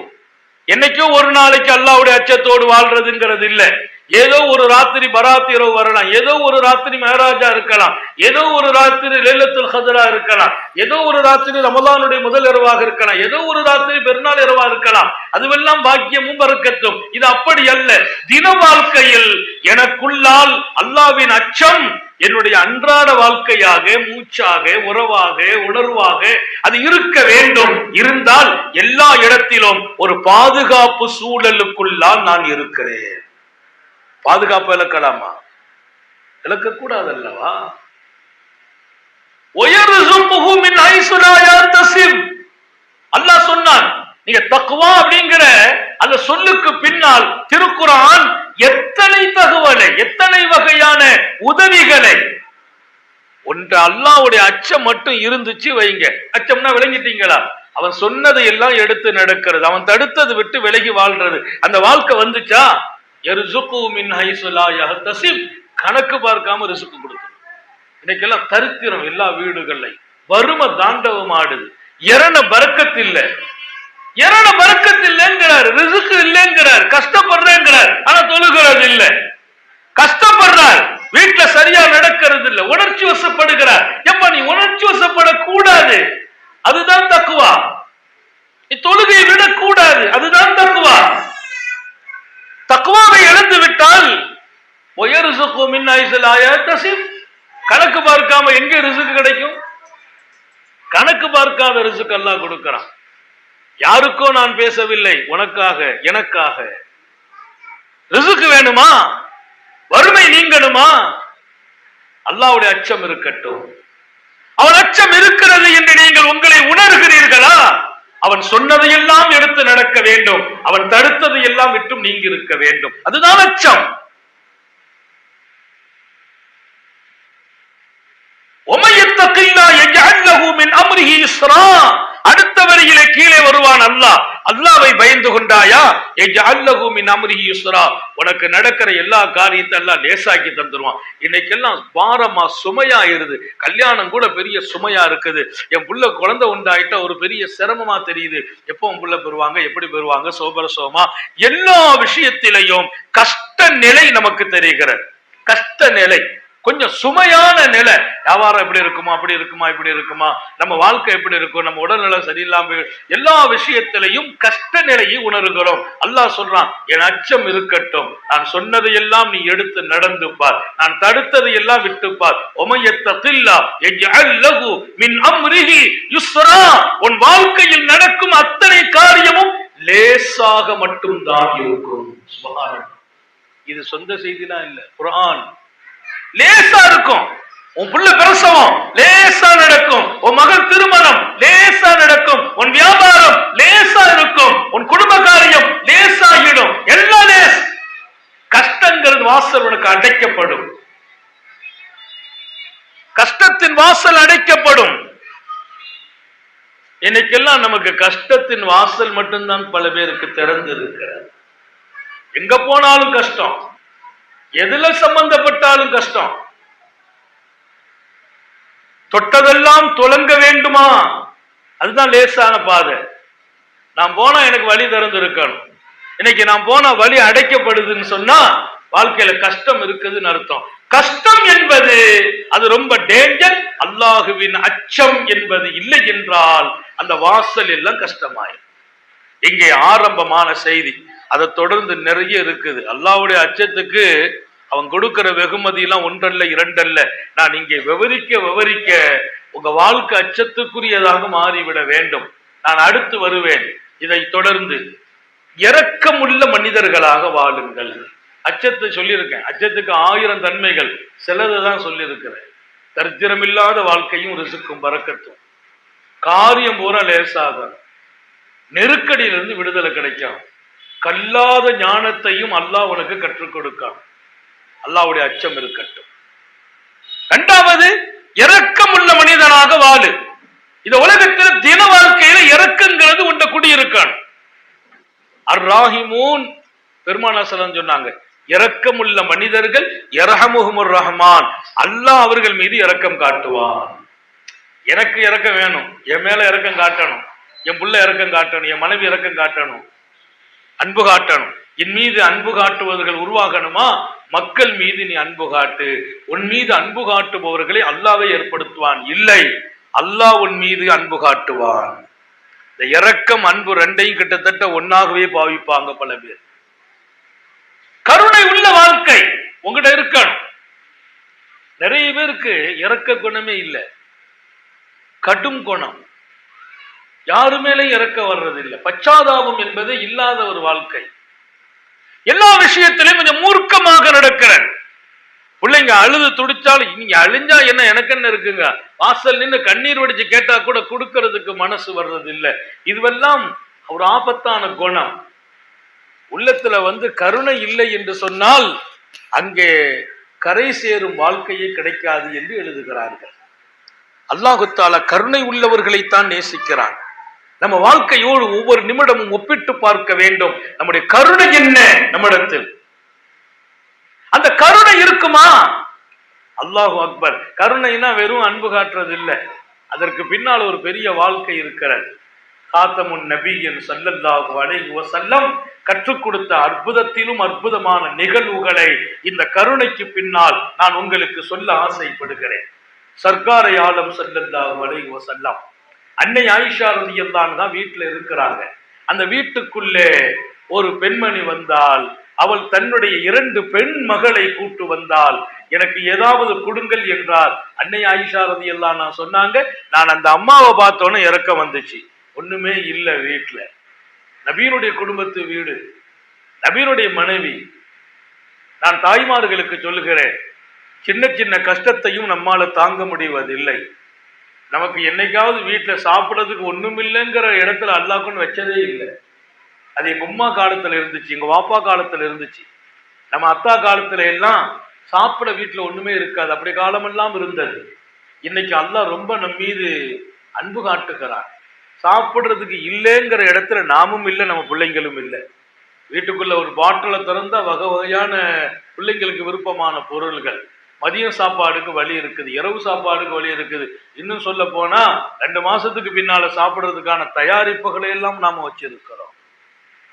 என்னைக்கோ ஒரு நாளைக்கு அல்லாஹ்வுடைய அச்சத்தோடு வாழ்றதுங்கிறது இல்லை. ஏதோ ஒரு ராத்திரி பராத் இரவு வரலாம், ஏதோ ஒரு ராத்திரி மேராஜா இருக்கலாம், ஏதோ ஒரு ராத்திரி லைலத்துல் கத்ரா இருக்கலாம், ஏதோ ஒரு ராத்திரி ரமலானுடைய முதல் இரவாக இருக்கலாம், ஏதோ ஒரு ராத்திரி பெருநாள் இரவா இருக்கலாம். அதுவெல்லாம் பாக்கியமும் பரக்கத்தும். இது அப்படி அல்ல. தின வாழ்க்கையில் எனக்குள்ளால் அல்லாஹ்வின் அச்சம் என்னுடைய அன்றாட வாழ்க்கையாக, மூச்சாக, உறவாக, உணர்வாக அது இருக்க வேண்டும். இருந்தால் எல்லா இடத்திலும் ஒரு பாதுகாப்பு சூழலுக்குள்ளால் நான் இருக்கிறேன். பாதுகாப்பு இழக்கலாமா? இழக்கக்கூடாது அல்லவா? அல்லாஹ் சொன்னான், நீங்க தக்வா அப்படிங்கிற அந்த சொல்லுக்கு பின்னால் திருக்குர்ஆன் எத்தனை தகவலை, எத்தனை வகையான உதவிகளை. ஒன்று அல்லாஹ்வுடைய அச்சம் மட்டும் இருந்துச்சு வைங்க. அச்சம்னா விளங்கிட்டீங்களா? அவன் சொன்னதை எல்லாம் எடுத்து நடக்கிறது, அவன் தடுத்தது விட்டு விலகி வாழ்றது. அந்த வாழ்க்கை வந்துச்சா, கணக்கு பார்க்காம ரிசுக்கு கொடுக்கும். இன்னைக்கெல்லாம் தரித்திரம் எல்லா வீடுகள்லையும், வறுமை தாண்டவம் ஆடுது. எரண பரக்கத்து இல்ல, எரண பரக்கத்து இல்லைங்கிறார், ரிசுக்கு இல்லைங்கிறார், கஷ்டப்படுறேங்கிறார். ஆனா தொழுகிறது இல்ல, கஷ்டப்படுறார், வீட்டுல சரியா நடக்கிறது இல்ல, உணர்ச்சி வசப்படுகிறார். எப்ப நீ உணர்ச்சி வசப்படக்கூடாது, அதுதான் தக்குவா. நீ தொழுகையை விடக்கூடாது, அதுதான் தக்குவா. தக்வாவை இழந்து விட்டால் கணக்கு பார்க்காம எங்க ரிசுக்கு கிடைக்கும்? கணக்கு பார்க்காத ரிசுக்கு அல்லாஹ் கொடுக்கிறான். யாருக்கோ நான் பேசவில்லை, உனக்காக, எனக்காக. ரிசுக்கு வேணுமா? வறுமை நீங்கணுமா? அல்லாஹ்வுடைய அச்சம் இருக்கட்டும். அவன் அச்சம் இருக்கிறது என்று நீங்கள் உங்களை உணர்கிறீர்களா? அவன் சொன்னதையெல்லாம் எடுத்து நடக்க வேண்டும், அவன் தடுத்ததை எல்லாம் விட்டும் நீங்கி இருக்க வேண்டும். அதுதான் அச்சம். அடுத்த வரியிலே கீழே வருவான் அல்லாஹ். அல்லாஹ்வை பயந்து கொண்டாயா, உனக்கு நடக்கிற எல்லா காரியத்தை எல்லாம் லேசாக்கி தந்துருவான். இன்னைக்கெல்லாம் பாரமா சுமையா இருது. கல்யாணம் கூட பெரிய சுமையா இருக்குது. என் புள்ள குழந்தை உண்டாயிட்ட ஒரு பெரிய சிரமமா தெரியுது. எப்போ உன் புள்ள பெறுவாங்க, எப்படி பெறுவாங்க, சோபரசோமா, எல்லா விஷயத்திலையும் கஷ்ட நிலை நமக்கு தெரிகிறது. கஷ்ட நிலை, கொஞ்சம் சுமையான நிலை. வியாபாரம் எப்படி இருக்குமா, அப்படி இருக்குமா, இப்படி இருக்குமா, நம்ம வாழ்க்கை எப்படி இருக்கும், நம்ம உடல்நல சரியில்லாம, எல்லா விஷயத்திலையும் கஷ்ட நிலையை உணர்கிறோம். அல்லாஹ் சொல்றான், என் அச்சம் இருக்கட்டும், நான் சொன்னதை எல்லாம் நீ எடுத்து நடந்து பார், நான் தடுத்ததை எல்லாம் விட்டுப்பார். உன் வாழ்க்கையில் நடக்கும் அத்தனை காரியமும் லேசாக மட்டும்தான் இருக்கும். இது சொந்த செய்திலாம் இல்ல, குர்ஆன். லேசா இருக்கும். உன் புள்ள பிரசவம் லேசா நடக்கும், உன் மகள் திருமணம் லேசா நடக்கும், உன் வியாபாரம் லேசா இருக்கும், உன் குடும்ப காரியம் லேசாகிடும். எல்லாம் லேஸ். கஷ்டங்கிறது வாசல் உனக்கு அடைக்கப்படும், கஷ்டத்தின் வாசல் அடைக்கப்படும். இன்னைக்கெல்லாம் நமக்கு கஷ்டத்தின் வாசல் மட்டும்தான் பல பேருக்கு திறந்து இருக்கிறது. எங்க போனாலும் கஷ்டம், எதுல சம்பந்தப்பட்டாலும் கஷ்டம். தொட்டதெல்லாம் துலங்க வேண்டுமா? அதுதான் லேசான பாதை. நான் போனா எனக்கு வழி திறந்து இருக்கணும். இன்னைக்கு நான் போனா வழி அடைக்கப்படுதுன்னு சொன்னா வாழ்க்கையில கஷ்டம் இருக்குதுன்னு அர்த்தம். கஷ்டம் என்பது அது ரொம்ப டேஞ்சர். அல்லாஹுவின் அச்சம் என்பது இல்லை என்றால் அந்த வாசல் எல்லாம் கஷ்டமாயிரும். இங்கே ஆரம்பமான செய்தி, அதை தொடர்ந்து நிறைய இருக்குது. அல்லாஹ்வுடைய அச்சத்துக்கு அவன் கொடுக்கிற வெகுமதி எல்லாம் ஒன்றல்ல இரண்டல்ல. நான் இங்கே விவரிக்க உங்க வாழ்க்கை அச்சத்துக்குரியதாக மாறிவிட வேண்டும். நான் அடுத்து வருவேன். இதை தொடர்ந்து இரக்கமுள்ள மனிதர்களாக வாழுங்கள். அச்சத்தை சொல்லியிருக்கேன். அச்சத்துக்கு 1000 தன்மைகள், சிலதுதான் சொல்லியிருக்கிறேன். தரித்திரமில்லாத வாழ்க்கையும் ரிசுக்கும் பரக்கத்தும், காரியம் பூரா லேசாகும், நெருக்கடியிலிருந்து விடுதலை கிடைக்கும், கல்லாத ஞானத்தையும் அல்லாஹ் உனக்கு கற்றுக் கொடுக்கான். அல்லாஹ்வுடைய அச்சம் இருக்கட்டும். இரண்டாவது, இரக்கமுள்ள மனிதனாக வாழு. இந்த உலகத்தில் தின வாழ்க்கையில இரக்கங்கிறது உண்ட குடியிருக்கான். அர்-ராஹிமூன் பெருமானார் ஸல்லல்லாஹு சொன்னாங்க, இரக்கமுள்ள மனிதர்கள் யர்ஹமுஹுமுர் ரஹ்மான், அல்லாஹ் அவர்கள் மீது இரக்கம் காட்டுவான். எனக்கு இரக்கம் வேணும், என் மேல இரக்கம் காட்டணும், என் புள்ள இரக்கம் காட்டணும், என் மனைவி இரக்கம் காட்டணும், அன்பு காட்டணும். என் மீது அன்பு காட்டுவர்கள் உருவாகணுமா? மக்கள் மீது நீ அன்பு காட்டு. உன் மீது அன்பு காட்டுபவர்களை அல்லாஹ்வே ஏற்படுத்துவான். இல்லை, அல்லாஹ் உன் மீது அன்பு காட்டுவான். இந்த இரக்கம் அன்பு ரெண்டையும் கிட்டத்தட்ட ஒன்னாகவே பாவிப்பாங்க பல பேர். கருணை உள்ள வாழ்க்கை உங்ககிட்ட இருக்கணும். நிறைய பேருக்கு இரக்க குணமே இல்லை, கடும் குணம். யாரு மேலே இறக்க வர்றதில்லை. பச்சாதாபம் என்பது இல்லாத ஒரு வாழ்க்கை. எல்லா விஷயத்திலையும் கொஞ்சம் மூர்க்கமாக நடக்கிற பிள்ளைங்க அழுது துடிச்சாலும் நீங்க அழிஞ்சா என்ன, எனக்கு என்ன இருக்குங்க, வாசல் நின்று கண்ணீர் வடிச்சு கேட்டா கூட கொடுக்கறதுக்கு மனசு வர்றது இல்லை. இதுவெல்லாம் ஒரு ஆபத்தான குணம். உள்ளத்துல கருணை இல்லை என்று சொன்னால் அங்கே கரை சேரும் வாழ்க்கையே கிடைக்காது என்று எழுதுகிறார்கள். அல்லாஹு தஆலா கருணை உள்ளவர்களைத்தான் நேசிக்கிறான். நம்ம வாழ்க்கையோடு ஒவ்வொரு நிமிடமும் ஒப்பிட்டு பார்க்க வேண்டும். நம்முடைய கருணை என்ன நம்மிடத்தில்? அந்த கருணை இருக்குமா? அல்லாஹு அக்பர். கருணைனா வெறும் அன்பு காட்டுறது இல்லை, அதற்கு பின்னால் ஒரு பெரிய வாழ்க்கை இருக்கிறது. காத்தமுன் நபியின் ஸல்லல்லாஹு அலைஹி வஸல்லம் கற்றுக் கொடுத்த அற்புதத்திலும் அற்புதமான நிகழ்வுகளை இந்த கருணைக்கு பின்னால் நான் உங்களுக்கு சொல்ல ஆசைப்படுகிறேன். சர்க்காரை ஆலம் ஸல்லல்லாஹு அலைஹி வஸல்லம் அன்னை ஆயிஷா ரலியல்லாஹு தான் வீட்டுல இருக்கிறாங்க. அந்த வீட்டுக்குள்ளே ஒரு பெண்மணி வந்தால், அவள் தன்னுடைய 2 பெண் மகளை கூட்டு வந்தால், எனக்கு ஏதாவது கொடுங்கள் என்றார். அன்னை ஆயிஷா ரலியல்லாஹு சொன்னாங்க, நான் அந்த அம்மாவை பார்த்தோன்னே இறக்கம் வந்துச்சு. ஒண்ணுமே இல்லை வீட்டுல. நபியினுடைய குடும்பத்து வீடு, நபியினுடைய மனைவி. நான் தாய்மார்களுக்கு சொல்லுகிறேன், சின்ன சின்ன கஷ்டத்தையும் நம்மால தாங்க முடிவதில்லை. நமக்கு என்னைக்காவது வீட்டுல சாப்பிடறதுக்கு ஒண்ணும் இல்லைங்கிற இடத்துல அல்லாஹ்வுன்னு வச்சதே இல்லை. அது எங்க உம்மா காலத்துல இருந்துச்சு, எங்க வாப்பா காலத்துல இருந்துச்சு, நம்ம அத்தா காலத்துல எல்லாம் சாப்பிட வீட்டுல ஒண்ணுமே இருக்காது. அப்படி காலமெல்லாம் இருந்தது. இன்னைக்கு அல்லாஹ் ரொம்ப நம் மீது அன்பு காட்டுகிறார். சாப்பிடுறதுக்கு இல்லைங்கிற இடத்துல நாமும் இல்லை, நம்ம பிள்ளைங்களும் இல்லை. வீட்டுக்குள்ள ஒரு பாட்டிலை திறந்தா வகை வகையான பிள்ளைங்களுக்கு விருப்பமான பொருள்கள். மதியம் சாப்பாடுக்கு வழி இருக்குது, இரவு சாப்பாடுக்கு வழி இருக்குது. இன்னும் சொல்ல போனா 2 மாசத்துக்கு பின்னால சாப்பிடுறதுக்கான தயாரிப்புகளை எல்லாம் நாம வச்சிருக்கிறோம்.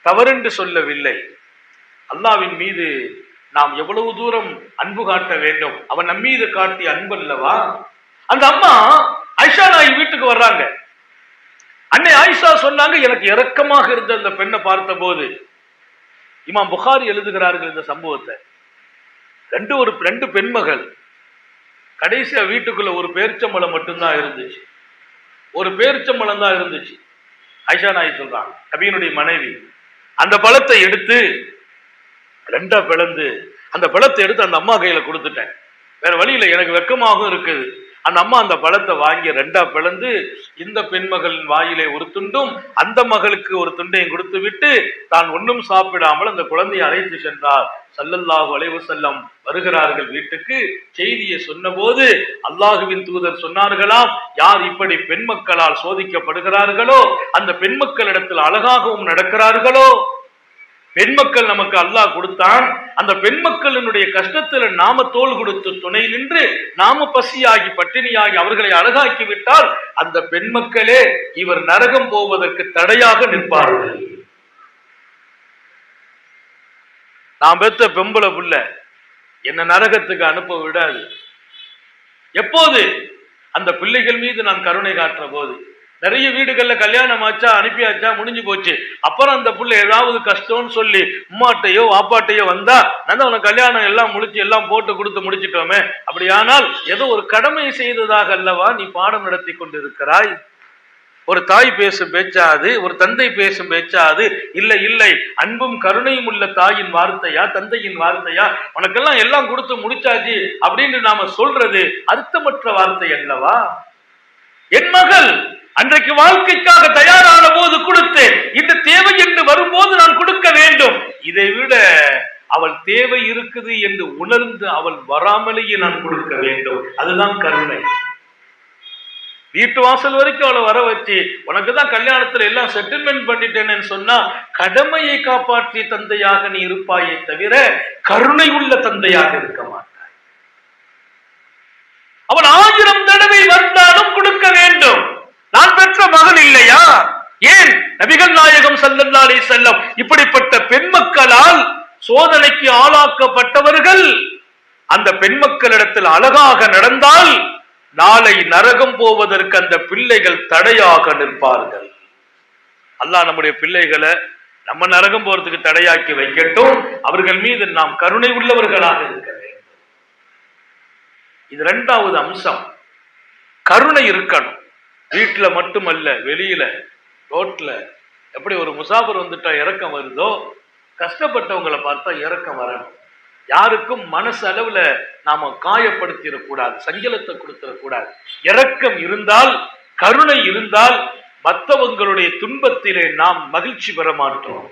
தவறென்று சொல்லவில்லை. அல்லாஹ்வின் மீது நாம் எவ்வளவு தூரம் அன்பு காட்ட வேண்டும். அவன் நம் மீது காட்டிய அன்பு அல்லவா? அந்த அம்மா ஆயிஷா நாயகி வீட்டுக்கு வர்றாங்க. அன்னை ஆயிஷா சொன்னாங்க, எனக்கு இரக்கமாக இருந்த அந்த பெண்ணை பார்த்த போது, இமாம் புகாரி எழுதுகிறார்கள் இந்த சம்பவத்தை. 2 பெண்மகள், கடைசியா வீட்டுக்குள்ள ஒரு பேரிச்சம்பழம் மட்டும்தான் இருந்துச்சு, ஒரு பேரிச்சம்பழம் தான் இருந்துச்சு. ஆயிஷா நாயகி சொல்றாங்க, நபியினுடைய மனைவி, அந்த பழத்தை எடுத்து 2 பிளந்து அந்த பழத்தை எடுத்து அந்த அம்மா கையில கொடுத்துட்டேன். வேற வழியில, எனக்கு வெக்கமாகவும் இருக்குது. அந்த அம்மா அந்த பழத்தை வாங்கி ரெண்டா பிளந்து இந்த பெண்மகளின் வாயிலே ஒரு துண்டும் அந்த மகளுக்கு ஒரு துண்டையும் கொடுத்து விட்டு தான் ஒன்றும் சாப்பிடாமல் அந்த குழந்தையை அழைத்து சென்றார். ஸல்லல்லாஹு அலைஹி வஸல்லம் வருகிறார்கள் வீட்டுக்கு. செய்தியை சொன்னபோது அல்லாஹுவின் தூதர் சொன்னார்களாம், யார் இப்படி பெண் மக்களால் சோதிக்கப்படுகிறார்களோ, அந்த பெண் மக்களிடத்தில் அழகாகவும் நடக்கிறார்களோ, பெண் மக்கள் நமக்கு அல்லாஹ் கொடுத்தான், அந்த பெண் மக்களினுடைய கஷ்டத்தில் நாம தோள் கொடுத்து துணை நின்று நாம பசியாகி பட்டினியாகி அவர்களை அழகாக்கி விட்டால் அந்த பெண் மக்களே இவர் நரகம் போவதற்கு தடையாக நிற்பார்கள். நான் பெத்த பெம்பளை புள்ள என்ன நரகத்துக்கு அனுப்ப விடாது. எப்போது? அந்த பிள்ளைகள் மீது நான் கருணை காட்டுற போது. நிறைய வீடுகள்ல கல்யாணம் ஆச்சா, அனுப்பியாச்சா, முடிஞ்சு போச்சு. அப்புறம் அந்த புள்ள ஏதாவது கஷ்டம்னு சொல்லி உம்மாட்டையோ வாப்பாட்டையோ வந்தா, நான் உனக்கு கல்யாணம் எல்லாம் முடிச்சு எல்லாம் போட்டு கொடுத்து முடிச்சிட்டோமே, அப்படியானால் ஏதோ ஒரு கடமை செய்ததாக அல்லவா நீ பாடம் நடத்தி கொண்டிருக்கிறாய். ஒரு தாய் பேசும் பேச்சாது, ஒரு தந்தை பேசும் பேச்சாது. இல்லை இல்லை, அன்பும் கருணையும் உள்ள தாயின் வார்த்தையா, தந்தையின் வார்த்தையா, உனக்கெல்லாம் எல்லாம் கொடுத்து முடிச்சாச்சு அப்படின்னு நாம சொல்றது அர்த்தமற்ற வார்த்தை அல்லவா. என் மகள் அன்றைக்கு வாழ்க்கைக்காக தயாரான போது கொடுத்தேன், இந்த தேவை என்று வரும்போது நான் கொடுக்க வேண்டும். இதை விட அவள் தேவை இருக்குது என்று உணர்ந்து அவள் வராமலேயே நான் கொடுக்க வேண்டும். அதுதான் கருணை. வீட்டு வாசல் வரைக்கும் அவளை வர வச்சு உனக்குதான் கல்யாணத்துல எல்லாம் செட்டில்மெண்ட் பண்ணிட்டேன்னு சொன்னா கடமையை காப்பாற்றிய தந்தையாக நீ இருப்பாயே தவிர கருணை உள்ள தந்தையாக இருக்க மாட்டாய். அவன் 1000 தடவை வந்தாலும் கொடுக்க வேண்டும். நான் பெற்ற மகள் இல்லையா? ஏன் நபிகள் நாயகம் ஸல்லல்லாஹு அலைஹி வஸல்லம் இப்படிப்பட்ட பெண் மக்களால் சோதனைக்கு ஆளாக்கப்பட்டவர்கள் அந்த பெண் மக்களிடத்தில் அழகாக நடந்தால் நாளை நரகம் போவதற்கு அந்த பிள்ளைகள் தடையாக நிற்பார்கள். அல்லாஹ் நம்முடைய பிள்ளைகளை நம்ம நரகம் போறதுக்கு தடையாக்கி வைக்கட்டும். அவர்கள் மீது நாம் கருணை உள்ளவர்களாக இருக்க வேண்டும். இது 2வது அம்சம். கருணை இருக்கணும். வீட்டுல மட்டுமல்ல, வெளியில ரோட்ல எப்படி ஒரு முசாஃபர் வந்துட்டா இறக்கம் வருதோ, கஷ்டப்பட்டவங்களை பார்த்தா இறக்கம் வரணும். யாருக்கும் மனசு அளவுல நாம காயப்படுத்திடக்கூடாது, சஞ்சலத்தை கொடுத்திடக்கூடாது. இரக்கம் இருந்தால், கருணை இருந்தால் மற்றவங்களுடைய துன்பத்திலே நாம் மகிழ்ச்சி பெற மாட்டோம்.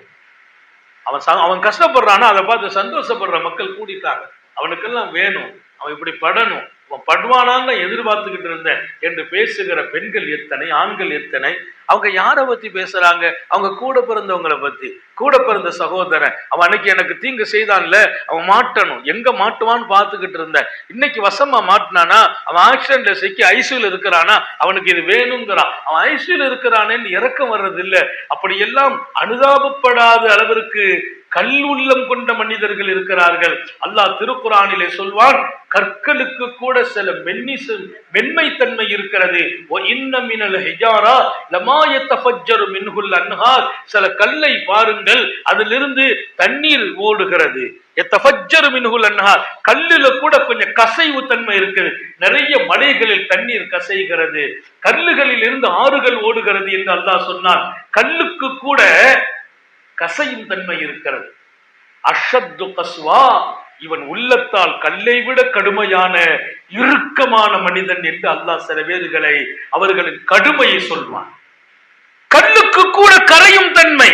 அவன் கஷ்டப்படுறான்னா அதை பார்த்து சந்தோஷப்படுற மக்கள் கூடிட்டாங்க. அவனுக்கெல்லாம் வேணும், அவன் இப்படி படணும், அவன் படுவானான்னு எதிர்பார்த்துக்கிட்டு இருந்தேன் என்று பேசுகிற பெண்கள் எத்தனை, ஆண்கள் எத்தனை. அவங்க யாரை பத்தி பேசுறாங்க? அவங்க கூட பிறந்தவங்களை பத்தி. கூட பிறந்த சகோதரன், அவன் அன்னைக்கு எனக்கு தீங்கு செய்தான்ல, அவன் மாட்டணும், எங்க மாட்டுவான்னு பார்த்துக்கிட்டு இருந்தேன். இன்னைக்கு வசமா மாட்டினானா, அவன் ஆக்சிடென்ட்ல சிக்கி ஐசியூல இருக்கிறானா, அவனுக்கு இது வேணுங்கிறான். அவன் ஐசியூல இருக்கிறானேன்னு இறக்கம் வர்றது இல்லை. அப்படியெல்லாம் அனுதாபப்படாத அளவிற்கு கல்லுள்ளம் கொண்ட மனிதர்கள் இருக்கிறார்கள். அல்லாஹ் திருக்குரானிலே சொல்வான், கற்களுக்கு கூட சில மென்மை தன்மை இருக்கிறது. சில கல்லை பாருங்கள், அதிலிருந்து தண்ணீர் ஓடுகிறது. கல்லுல கூட கொஞ்சம் கசைவு தன்மை இருக்குது. நிறைய மலைகளில் தண்ணீர் கசைகிறது, கல்லுகளில் இருந்து ஆறுகள் ஓடுகிறது என்று அல்லாஹ் சொன்னான். கல்லுக்கு கூட கசையும் தன்மை இருக்கிறது. அஷத்து கஸ்வா, இவன் உள்ளத்தால் கல்லை விட கடுமையான இறுக்கமான மனிதன் என்று அல்லாஹ் சில பேர்களை அவர்களின் கடுமையை சொல்வான். கல்லுக்கு கூட கரையும் தன்மை.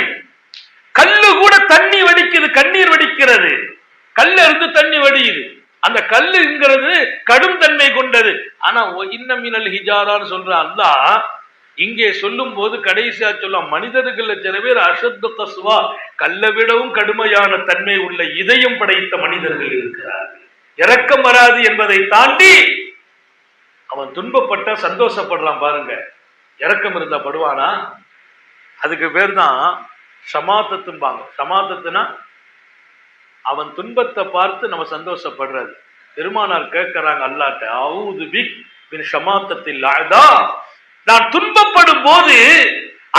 கல்லு கூட தண்ணி வடிக்குது, கண்ணீர் வடிக்கிறது. கல்ல இருந்து தண்ணி வடியுது. அந்த கல்லுங்கிறது கடும் தன்மை கொண்டது. ஆனா இன்னமினல் ஹிஜாரான்னு சொல்ற அல்லாஹ் இங்கே சொல்லும் போது கடைசியா சொல்லும், மனிதர்கள் சில பேர் அஷத்து கஸ்வா, கல்லை விடவும் கடுமையான தன்மை உள்ள இதயம் படைத்த மனிதர்கள் இருக்கிறார்கள். இரக்கம் வராது என்பதை தாண்டி அவன் துன்பப்பட்ட சந்தோஷப்படுறான் பாருங்க. இரக்கம் இருந்தா படுவானா? அதுக்கு பேர் தான் ஷமாத்தத்தும்பாங்க. ஷமாத்தத்துனா அவன் துன்பத்தை பார்த்து நம்ம சந்தோஷப்படுறது. பெருமானார் கேட்கிறாங்க அல்லாஹ்ட்ட, அஊது பிக் மின் ஷமாத்தத்தில் அஅதா, நான் துன்பப்படும் போது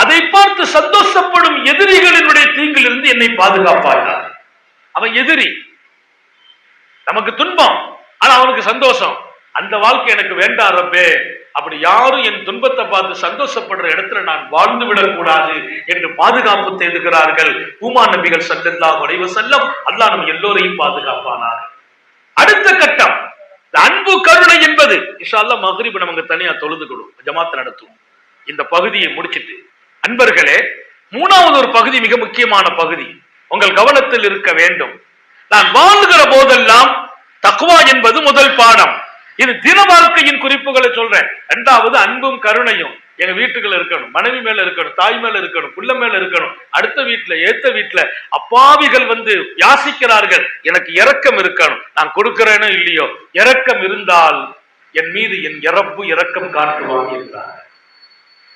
அதை பார்த்து சந்தோஷப்படும் எதிரிகளினுடைய தீங்கிலிருந்து என்னை பாதுகாப்பாயா. அவன் எதிரி, நமக்கு துன்பம், ஆனா அவனுக்கு சந்தோஷம். அந்த வாழ்க்கை எனக்கு வேண்டாம் ரப்பே. அப்படி யாரும் என் துன்பத்தை பார்த்து சந்தோஷப்படுற இடத்துல நான் வாழ்ந்து விடக்கூடாது என்று பாதுகாப்பு தேடுகிறார்கள் ஊமா நபிகள் ஸல்லல்லாஹு அலைஹி வஸல்லம். அல்லாஹ் நம்ம எல்லோரையும் பாதுகாப்பானார். அடுத்த கட்டம், அன்பு கருணை என்பது இன்ஷா அல்லாஹ் மக்ரிப் நமக்கு தனியா தொழுதுக்கணும், ஜமாத் நடத்துவோம். இந்த பகுதியை முடிச்சிட்டு அன்பர்களே, மூணாவது ஒரு பகுதி மிக முக்கியமான பகுதி உங்கள் கவனத்தில் இருக்க வேண்டும். நான் வாழ்கிற போதெல்லாம் தக்வா என்பது முதல் பாடம். இது தின வாழ்க்கையின் குறிப்புகளை சொல்றேன். இரண்டாவது அன்பும் கருணையும் எங்க வீட்டுக்குள்ள இருக்கணும், மனைவி மேல இருக்கணும், தாய் மேல இருக்கணும், புள்ள மேல இருக்கணும், அடுத்த வீட்டுல ஏத்த வீட்டுல அப்பாவிகள் வந்து யாசிக்கிறார்கள், எனக்கு இரக்கம் இருக்கணும். நான் கொடுக்கிறேனோ இல்லையோ, இரக்கம் இருந்தால் என் மீது என் இரப்பு இரக்கம் காட்டுவாங்க என்றார்.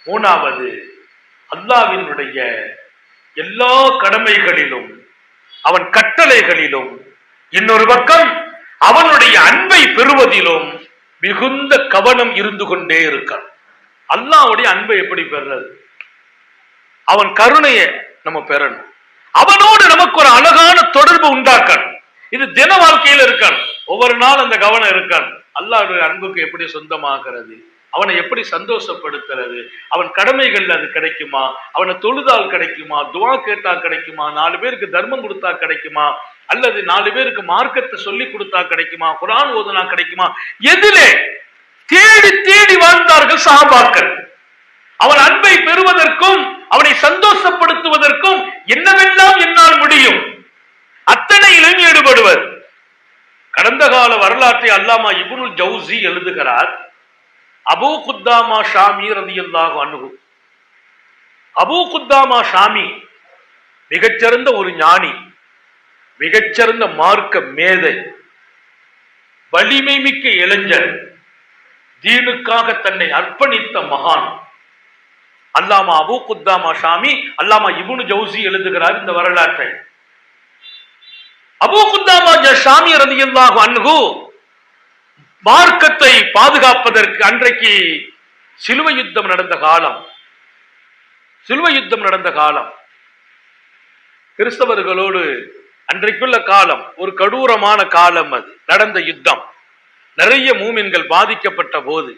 மூணாவது, அல்லாஹ்வினுடைய எல்லா கடமைகளிலும் அவன் கட்டளைகளிலும் இன்னொரு பக்கம் அவனுடைய அன்பை பெறுவதிலும் மிகுந்த கவனம் இருந்து கொண்டே இருக்கான். அல்லாஹ்வுடைய அன்பை எப்படி பெறுறது? அவன் கருணையை நம்ம பெறணும், அவனோடு நமக்கு ஒரு அழகான தொடர்பு உண்டாக்கணும். இது தின வாழ்க்கையில் இருக்கான், ஒவ்வொரு நாள் அந்த கவனம் இருக்கான். அல்லாஹ்வுடைய அன்புக்கு எப்படி சொந்தமாகிறது, அவனை எப்படி சந்தோஷப்படுத்துறது, அவன் கடமைகள் அது கிடைக்குமா, அவனை தொழுதால் கிடைக்குமா, துவா கேட்டா கிடைக்குமா, 4 பேருக்கு தர்மம் கொடுத்தா கிடைக்குமா, அல்லது 4 பேருக்கு மார்க்கத்தை சொல்லி கொடுத்தா கிடைக்குமா, குர்ஆன் ஓதுனா கிடைக்குமா, எதிலே தேடி தேடி வாழ்ந்தார்கள் சஹாபாக்கள். அவன் அன்பை பெறுவதற்கும் அவனை சந்தோஷப்படுத்துவதற்கும் என்னவெல்லாம் என்னால் முடியும் அத்தனையிலும் ஈடுபடுவர். கடந்த கால வரலாற்றை அல்லாமா இப்னுல் ஜௌசி எழுதுகிறார். அபூ குத்தாமா ஷாமி ரலியல்லாஹு அன்ஹு, அபூ குத்தாமா ஷாமி மிகச்சிறந்த ஒரு ஞானி, மிகச்சிறந்த மார்க்க மேதை, வலிமை மிக்க இளைஞர், தீனுக்காக தன்னை அர்ப்பணித்த மகான். அல்லாமா அபூ குத்தாமா ஷாமி, அல்லாமா இப்னு ஜௌசி எழுதுகிறார் இந்த வரலாற்றை. அபூ குத்தாமா ஷாமி ரலியல்லாஹு அன்ஹு மார்க்கத்தை பாதுகாப்பதற்கு அன்றைக்கு சிலுவை யுத்தம் நடந்த காலம், கிறிஸ்தவர்களோடு அன்றைக்குள்ள காலம் ஒரு கடூரமான காலம். அது நடந்த யுத்தம், நிறைய மூமின்கள் பாதிக்கப்பட்ட போது,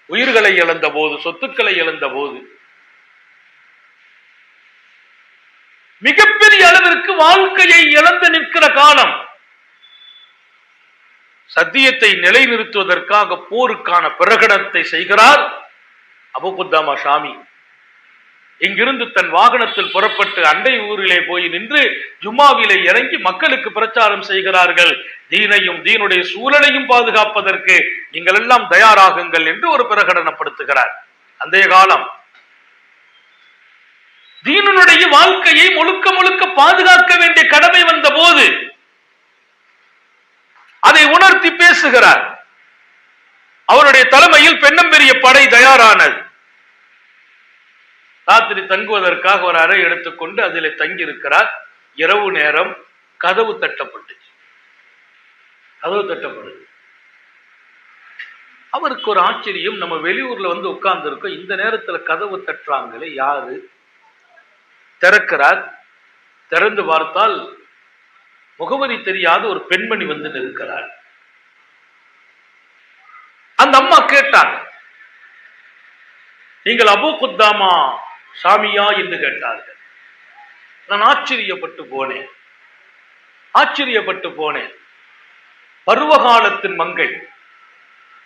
உயிர்களை இழந்த போது, சொத்துக்களை இழந்த போது, மிகப்பெரிய அளவிற்கு வாழ்க்கையை இழந்து நிற்கிற காலம். சத்தியத்தை நிலைநிறுத்துவதற்காக போருக்கான பிரகடனத்தை செய்கிறார் அபூ குத்தாமா ஷாமி. இங்கிருந்து தன் வாகனத்தில் புறப்பட்டு அண்டை ஊரிலே போய் நின்று ஜும்மாவிலே இறங்கி மக்களுக்கு பிரச்சாரம் செய்கிறார்கள். தீனையும் தீனுடைய சூழலையும் பாதுகாப்பதற்கு நீங்கள் எல்லாம் தயாராகுங்கள் என்று ஒரு பிரகடனப்படுத்துகிறார். அந்த காலம் தீனுடைய வாழ்க்கையை முழுக்க முழுக்க பாதுகாக்க வேண்டிய கடமை வந்த போது அதை உணர்த்தி பேசுகிறார். அவருடைய தலைமையில் பெண்ணம்பெரிய படை தயாரானது. ராத்திரி தங்குவதற்காக ஒரு அறை எடுத்துக்கொண்டு அதிலே தங்கி இருக்கிறார். இரவு நேரம் கதவு தட்டப்படுது. அவருக்கு ஒரு ஆச்சரியம், நம்ம வெளியூர்ல வந்து உட்கார்ந்து இருக்கோம், இந்த நேரத்துல கதவு தட்டுறாங்களே யாரு? திறக்கிறார். திறந்து பார்த்தால் முகவரி தெரியாத ஒரு பெண்மணி வந்து நிற்கிறார். அந்த அம்மா கேட்டாங்க, நீங்கள் அபூ குத்தாமா ஷாமியா என்று கேட்டார்கள். நான் ஆச்சரியப்பட்டு போனேன். பருவகாலத்தின் மங்கை,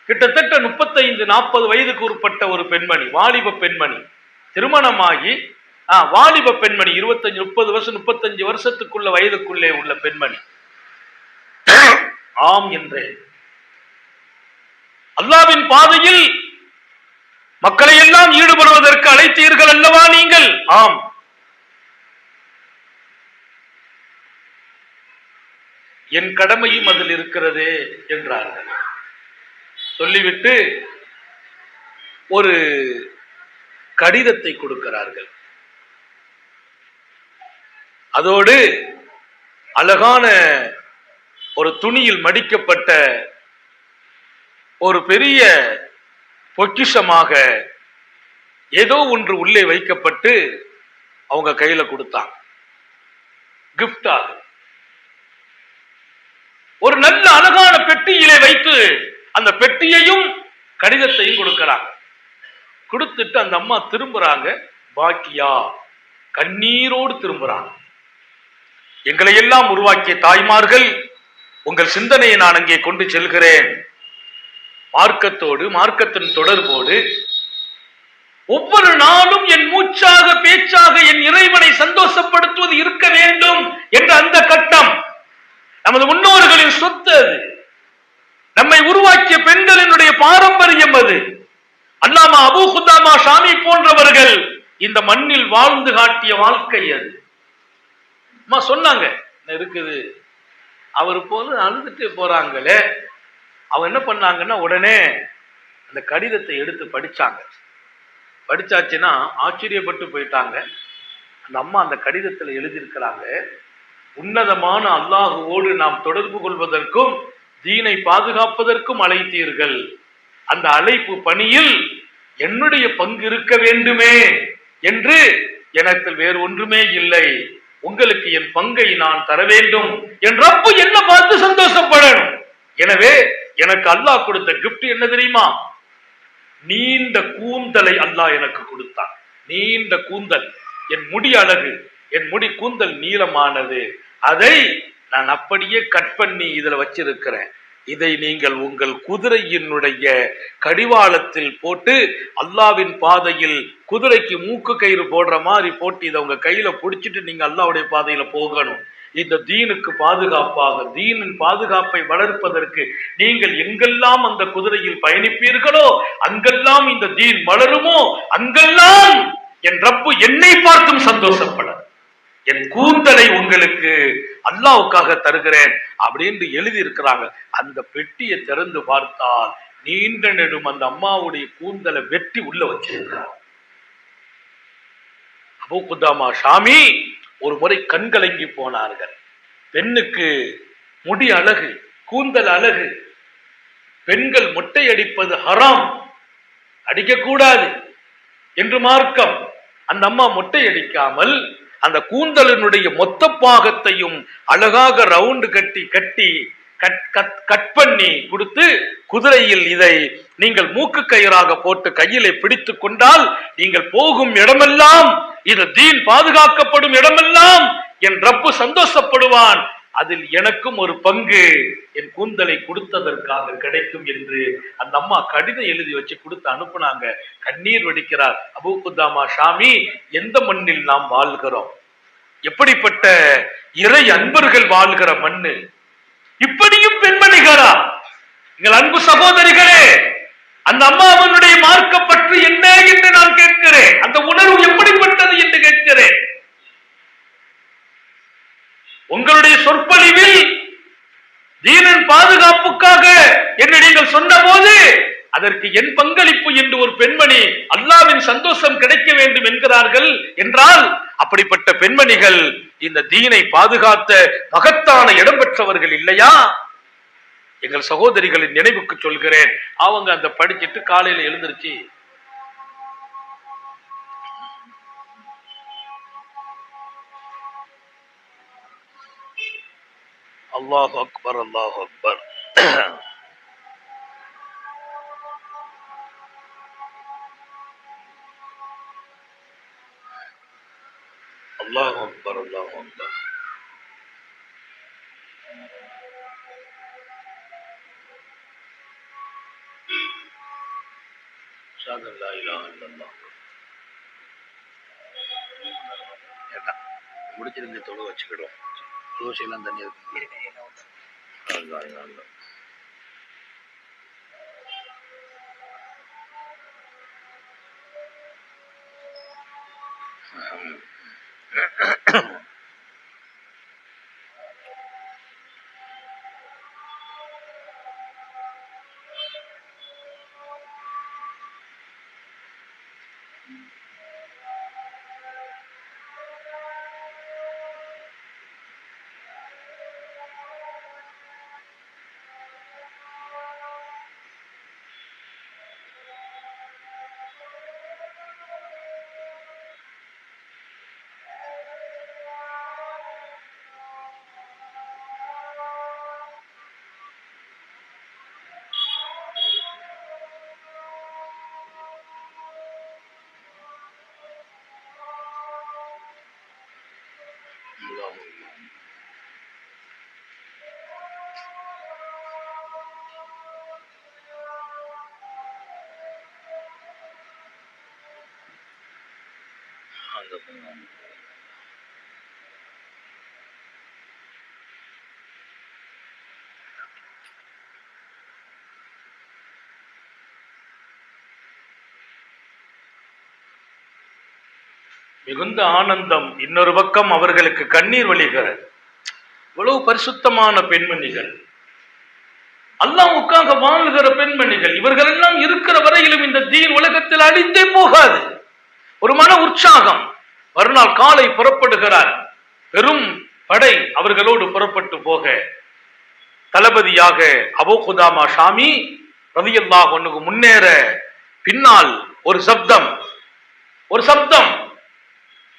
கிட்டத்தட்ட 35-40 வயதுக்கு உட்பட்ட ஒரு பெண்மணி, வாலிப பெண்மணி, திருமணமாகி வாலிப பெண்மணி, 25-30 வருஷம், 35 வருஷத்துக்குள்ள வயதுக்குள்ளே உள்ள பெண்மணி. ஆம் என்றேன். அல்லாஹ்வின் பாதையில் மக்களை எல்லாம் ஈடுபடுவதற்கு அழைத்தீர்கள் அல்லவா நீங்கள்? ஆம். என் கடமையும் அதில் இருக்கிறதே என்றார்கள். சொல்லிவிட்டு ஒரு கடிதத்தை கொடுக்கிறார்கள். அதோடு அழகான ஒரு துணியில் மடிக்கப்பட்ட ஒரு பெரிய பொக்கிஷமாக ஏதோ ஒன்று உள்ளே வைக்கப்பட்டு அவங்க கையில கொடுத்தாங்க. கிஃப்டாக ஒரு நல்ல அழகான பெட்டியிலே வைத்து அந்த பெட்டியையும் கடிதத்தையும் கொடுக்கிறாங்க. கொடுத்துட்டு அந்த அம்மா திரும்புறாங்க. பாக்கியா, கண்ணீரோடு திரும்புறாங்க. எங்களை எல்லாம் உருவாக்கிய தாய்மார்கள், உங்கள் சிந்தனையை நான் அங்கே கொண்டு செல்கிறேன். மார்க்கத்தோடு, மார்க்கத்தின் தொடர்போடு ஒவ்வொரு நாளும் என் மூச்சாக பேச்சாக என் இறைவனை சந்தோஷப்படுத்துவது இருக்க வேண்டும் என்ற அந்த கட்டம் நமது முன்னோர்களின் சொத்து. அது நம்மை உருவாக்கிய பெண்களினுடைய பாரம்பரியம். அது அல்லாமா அபூ குதாமா ஷாமி போன்றவர்கள் இந்த மண்ணில் வாழ்ந்து காட்டிய வாழ்க்கை. அது சொன்னாங்க இருக்குது. அவர் போல அழுதுட்டு போறாங்களே, அவங்க என்ன பண்ணாங்கன்னா உடனே அந்த கடிதத்தை எடுத்து படிச்சாங்க. படிச்சாச்சுன்னா ஆச்சரியப்பட்டு போயிட்டாங்க. அந்த அம்மா அந்த கடிதத்தில் எழுதியிருக்கிறாங்க, உன்னதமான அல்லாஹுவோடு நாம் தொடர்பு கொள்வதற்கும் தீனை பாதுகாப்பதற்கும் அழைத்தீர்கள். அந்த அழைப்பு பணியில் என்னுடைய பங்கு இருக்க வேண்டுமே என்று எனக்கு வேறு ஒன்றுமே இல்லை. உங்களுக்கு என் பங்கை நான் தர வேண்டும் என்றப்ப என்ன பார்த்து சந்தோஷப்படணும். எனவே எனக்கு அல்லாஹ் கொடுத்த கிஃப்ட் என்ன தெரியுமா? நீண்ட கூந்தலை அல்லாஹ் எனக்கு கொடுத்தான். நீண்ட கூந்தல், என் முடி அழகு, என் முடி கூந்தல் நீளமானது. அதை நான் அப்படியே கட் பண்ணி இதுல வச்சிருக்கிறேன். இதை நீங்கள் உங்கள் குதிரையினுடைய கடிவாளத்தில் போட்டு அல்லாவின் பாதையில் குதிரைக்கு மூக்கு கயிறு போடுற மாதிரி போட்டு இதை உங்க கையில பிடிச்சிட்டு நீங்க அல்லாவுடைய பாதையில போகணும். இந்த தீனுக்கு பாதுகாப்பாக, தீனின் பாதுகாப்பை வளர்ப்பதற்கு நீங்கள் எங்கெல்லாம் அந்த குதிரையில் பயணிப்பீர்களோ அங்கெல்லாம் இந்த தீன் வளருமோ அங்கெல்லாம் என் ரப்பு என்னை பார்த்தும் சந்தோஷப்பட, என் கூந்தலை உங்களுக்கு அல்லாவுக்காக தருகிறேன் அப்படின்னு எழுதி இருக்கிறாங்க. அந்த பெட்டியை திறந்து பார்த்தால் நீண்ட நெடும் அந்த அம்மாவுடைய கூந்தலை வெட்டி உள்ள வச்சிருக்கிறார். அபூ குதாமா ஷாமி ஒரு முறை கண்கலங்கி போனார்கள். பெண்ணுக்கு முடி அழகு, கூந்தல் அழகு. பெண்கள் மொட்டை அடிப்பது ஹராம், அடிக்கக்கூடாது என்று மார்க்கம். அந்த அம்மா மொட்டை அடிக்காமல் அந்த கூந்தலினுடைய மொத்த பாகத்தையும் அழகாக ரவுண்டு கட்டி கட் பண்ணி கொடுத்து குதிரையில் இதை நீங்கள் மூக்கு கயிறாக போட்டு கையிலே பிடித்து கொண்டால் நீங்கள் போகும் இடமெல்லாம், இது தீன் பாதுகாக்கப்படும் இடமெல்லாம் என் ரப்பு சந்தோஷப்படுவான். அதில் எனக்கும் ஒரு பங்கு என் கூந்தலை கொடுத்ததற்காக கிடைக்கும் என்று அந்த அம்மா கடிதம் எழுதி வச்சு கொடுத்து அனுப்புனாங்க. கண்ணீர் வடிக்கிறார் அபூ குதாமா ஷாமி. எந்த மண்ணில் நாம் வாழ்கிறோம், எப்படிப்பட்ட இறை அன்பர்கள் வாழ்கிற மண்ணு. இப்படியும் பெண்மணிகளா? எங்கள் அன்பு சகோதரிகளே, அந்த அம்மாவனுடைய மார்க்க பற்று என்ன என்று நான் கேட்கிறேன். அந்த உணர்வு எப்படிப்பட்டது என்று கேட்கிறேன். உங்களுடைய சொற்பொழிவில் தீனின் பாதுகாப்புக்காக என்று நீங்கள் சொன்ன போது அதற்கு என் பங்களிப்பு என்று ஒரு பெண்மணி அல்லாவின் சந்தோஷம் கிடைக்க வேண்டும் என்கிறார்கள் என்றால், அப்படிப்பட்ட பெண்மணிகள் இந்த தீனை பாதுகாத்த மகத்தான இடம் பெற்றவர்கள் இல்லையா? எங்கள் சகோதரிகளின் நினைவுக்கு சொல்கிறேன். அவங்க அந்த படிச்சுட்டு காலையில எழுந்திருச்சு அல்லாஹ் அக்பர் அல்லாஹ் அக்பர் அல்லாஹ் அக்பர் அல்லாஹ் அக்பர் ஷஹது லா இலாஹா இல்லல்லாஹ். முடிச்சிருந்து தொழு வச்சுக்கிடுவோம். தோசையெல்லாம் தண்ணி இருக்கு. மிகுந்த ஆனந்தம். இன்னொரு பக்கம் அவர்களுக்கு கண்ணீர் வழிகிறது. இவ்வளவு பரிசுத்தமான பெண்மணிகள், அல்லாஹ்வுக்காக வாழ்கிற பெண்மணிகள், இவர்கள் எல்லாம் இருக்கிற வரையிலும் இந்த தீன் உலகத்தில் அழிந்தே போகாது. ஒரு மன உற்சாகம். மறுநாள் காலை புறப்படுகிறார். பெரும் படை அவர்களோடு புறப்பட்டு போக தளபதியாக அபூ குதாமா ஷாமி ரலியல்லாஹு அன்ஹு முன்னேற பின்னால் ஒரு சப்தம்,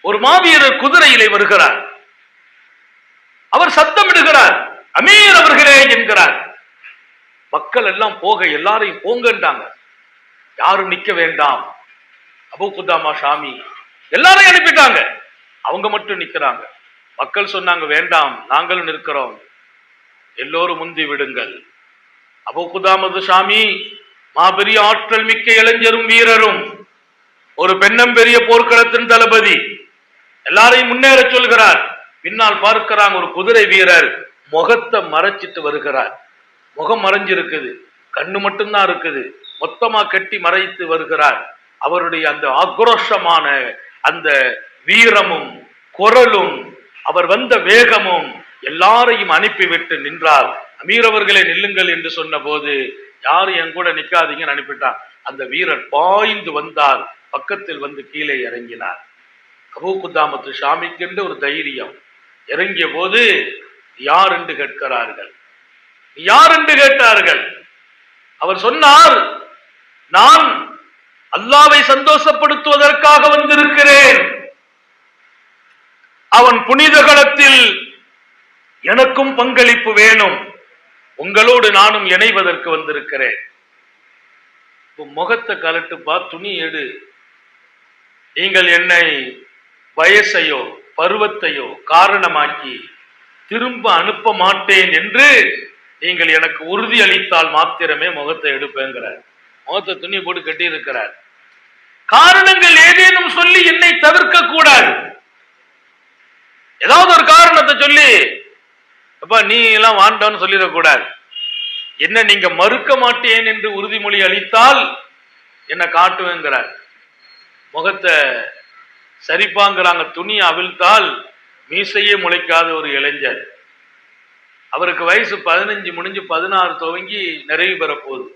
ஒரு மாவீரர் குதிரையிலே வருகிறார். அவர் சத்தமிடுகிறார், அமீர் அவர்களே என்கிறார். மக்கள் எல்லாம் போக, எல்லாரையும் போங்கன்றாங்க. யாரும் நிக்க வேண்டாம். அபூ குதாமா ஷாமி எல்லாரையும் அனுப்பிட்டாங்க. அவங்க மட்டும் நிக்கிறாங்க. மக்கள் சொன்னாங்க, வேண்டாம், நாங்களும் நிற்கிறோம், எல்லோரும் முந்தி விடுங்கள். அபூ குதாமது ஷாமி மாபெரிய ஆற்றல் மிக்க இளைஞரும் வீரரும், ஒரு பெண்ணம்பெரிய போர்க்களத்தின் தளபதி. எல்லாரையும் முன்னேற சொல்கிறார். பின்னால் பார்க்கிறாங்க, ஒரு குதிரை வீரர் முகத்தை மறைச்சிட்டு வருகிறார். முகம் மறைஞ்சிருக்குது, கண்ணு மட்டும்தான் இருக்குது, மொத்தமா கட்டி மறைத்து வருகிறார். அவருடைய அந்த ஆக்ரோஷமான அந்த வீரமும் குரலும், அவர் வந்த வேகமும் எல்லாரையும் அனுப்பிவிட்டு நின்றார். அமீர் அவர்களே நில்லுங்கள் என்று சொன்ன போது, யாரும் என் கூட நிக்காதீங்கன்னு அனுப்பிட்டார். அந்த வீரர் பாய்ந்து வந்தார். பக்கத்தில் வந்து கீழே இறங்கினார். அபூ குதாமத்து ஷாமிக்கென்று ஒரு தைரியம். இறங்கிய போது யார் என்று கேட்கிறார்கள். யார் என்று கேட்டார்கள். அவர் சொன்னார், நான் அல்லாஹ்வை சந்தோஷப்படுத்துவதற்காக வந்திருக்கிறேன். அவன் புனித களத்தில் எனக்கும் பங்களிப்பு வேணும். உங்களோடு நானும் இணைவதற்கு வந்திருக்கிறேன். முகத்தை கலட்டுப்பா, துணி எடு. நீங்கள் என்னை வயசையோ பருவத்தையோ காரணமாக்கி திரும்ப அனுப்ப மாட்டேன் என்று நீங்கள் எனக்கு உறுதி அளித்தால் மாத்திரமே முகத்தை எடுப்பேங்கிறார். முகத்தை துணி போட்டு கட்டி இருக்கிறார். காரணங்கள் ஏதேனும் சொல்லி என்னை தவிர்க்க கூடாது. ஏதாவது ஒரு காரணத்தை சொல்லி, அப்பா நீ எல்லாம் வாண்டான்னு சொல்லிடக்கூடாது. என்ன நீங்க மறுக்க மாட்டேன் என்று உறுதிமொழி அளித்தால் என்ன காட்டுவேங்கிறார். முகத்தை சரிப்பாங்கிறாங்க. துணியை அவிழ்த்தால் மீசையே முளைக்காத ஒரு இளைஞர். அவருக்கு வயசு 15 முடிஞ்சு 16 துவங்கி நிறைவு பெற போகுது.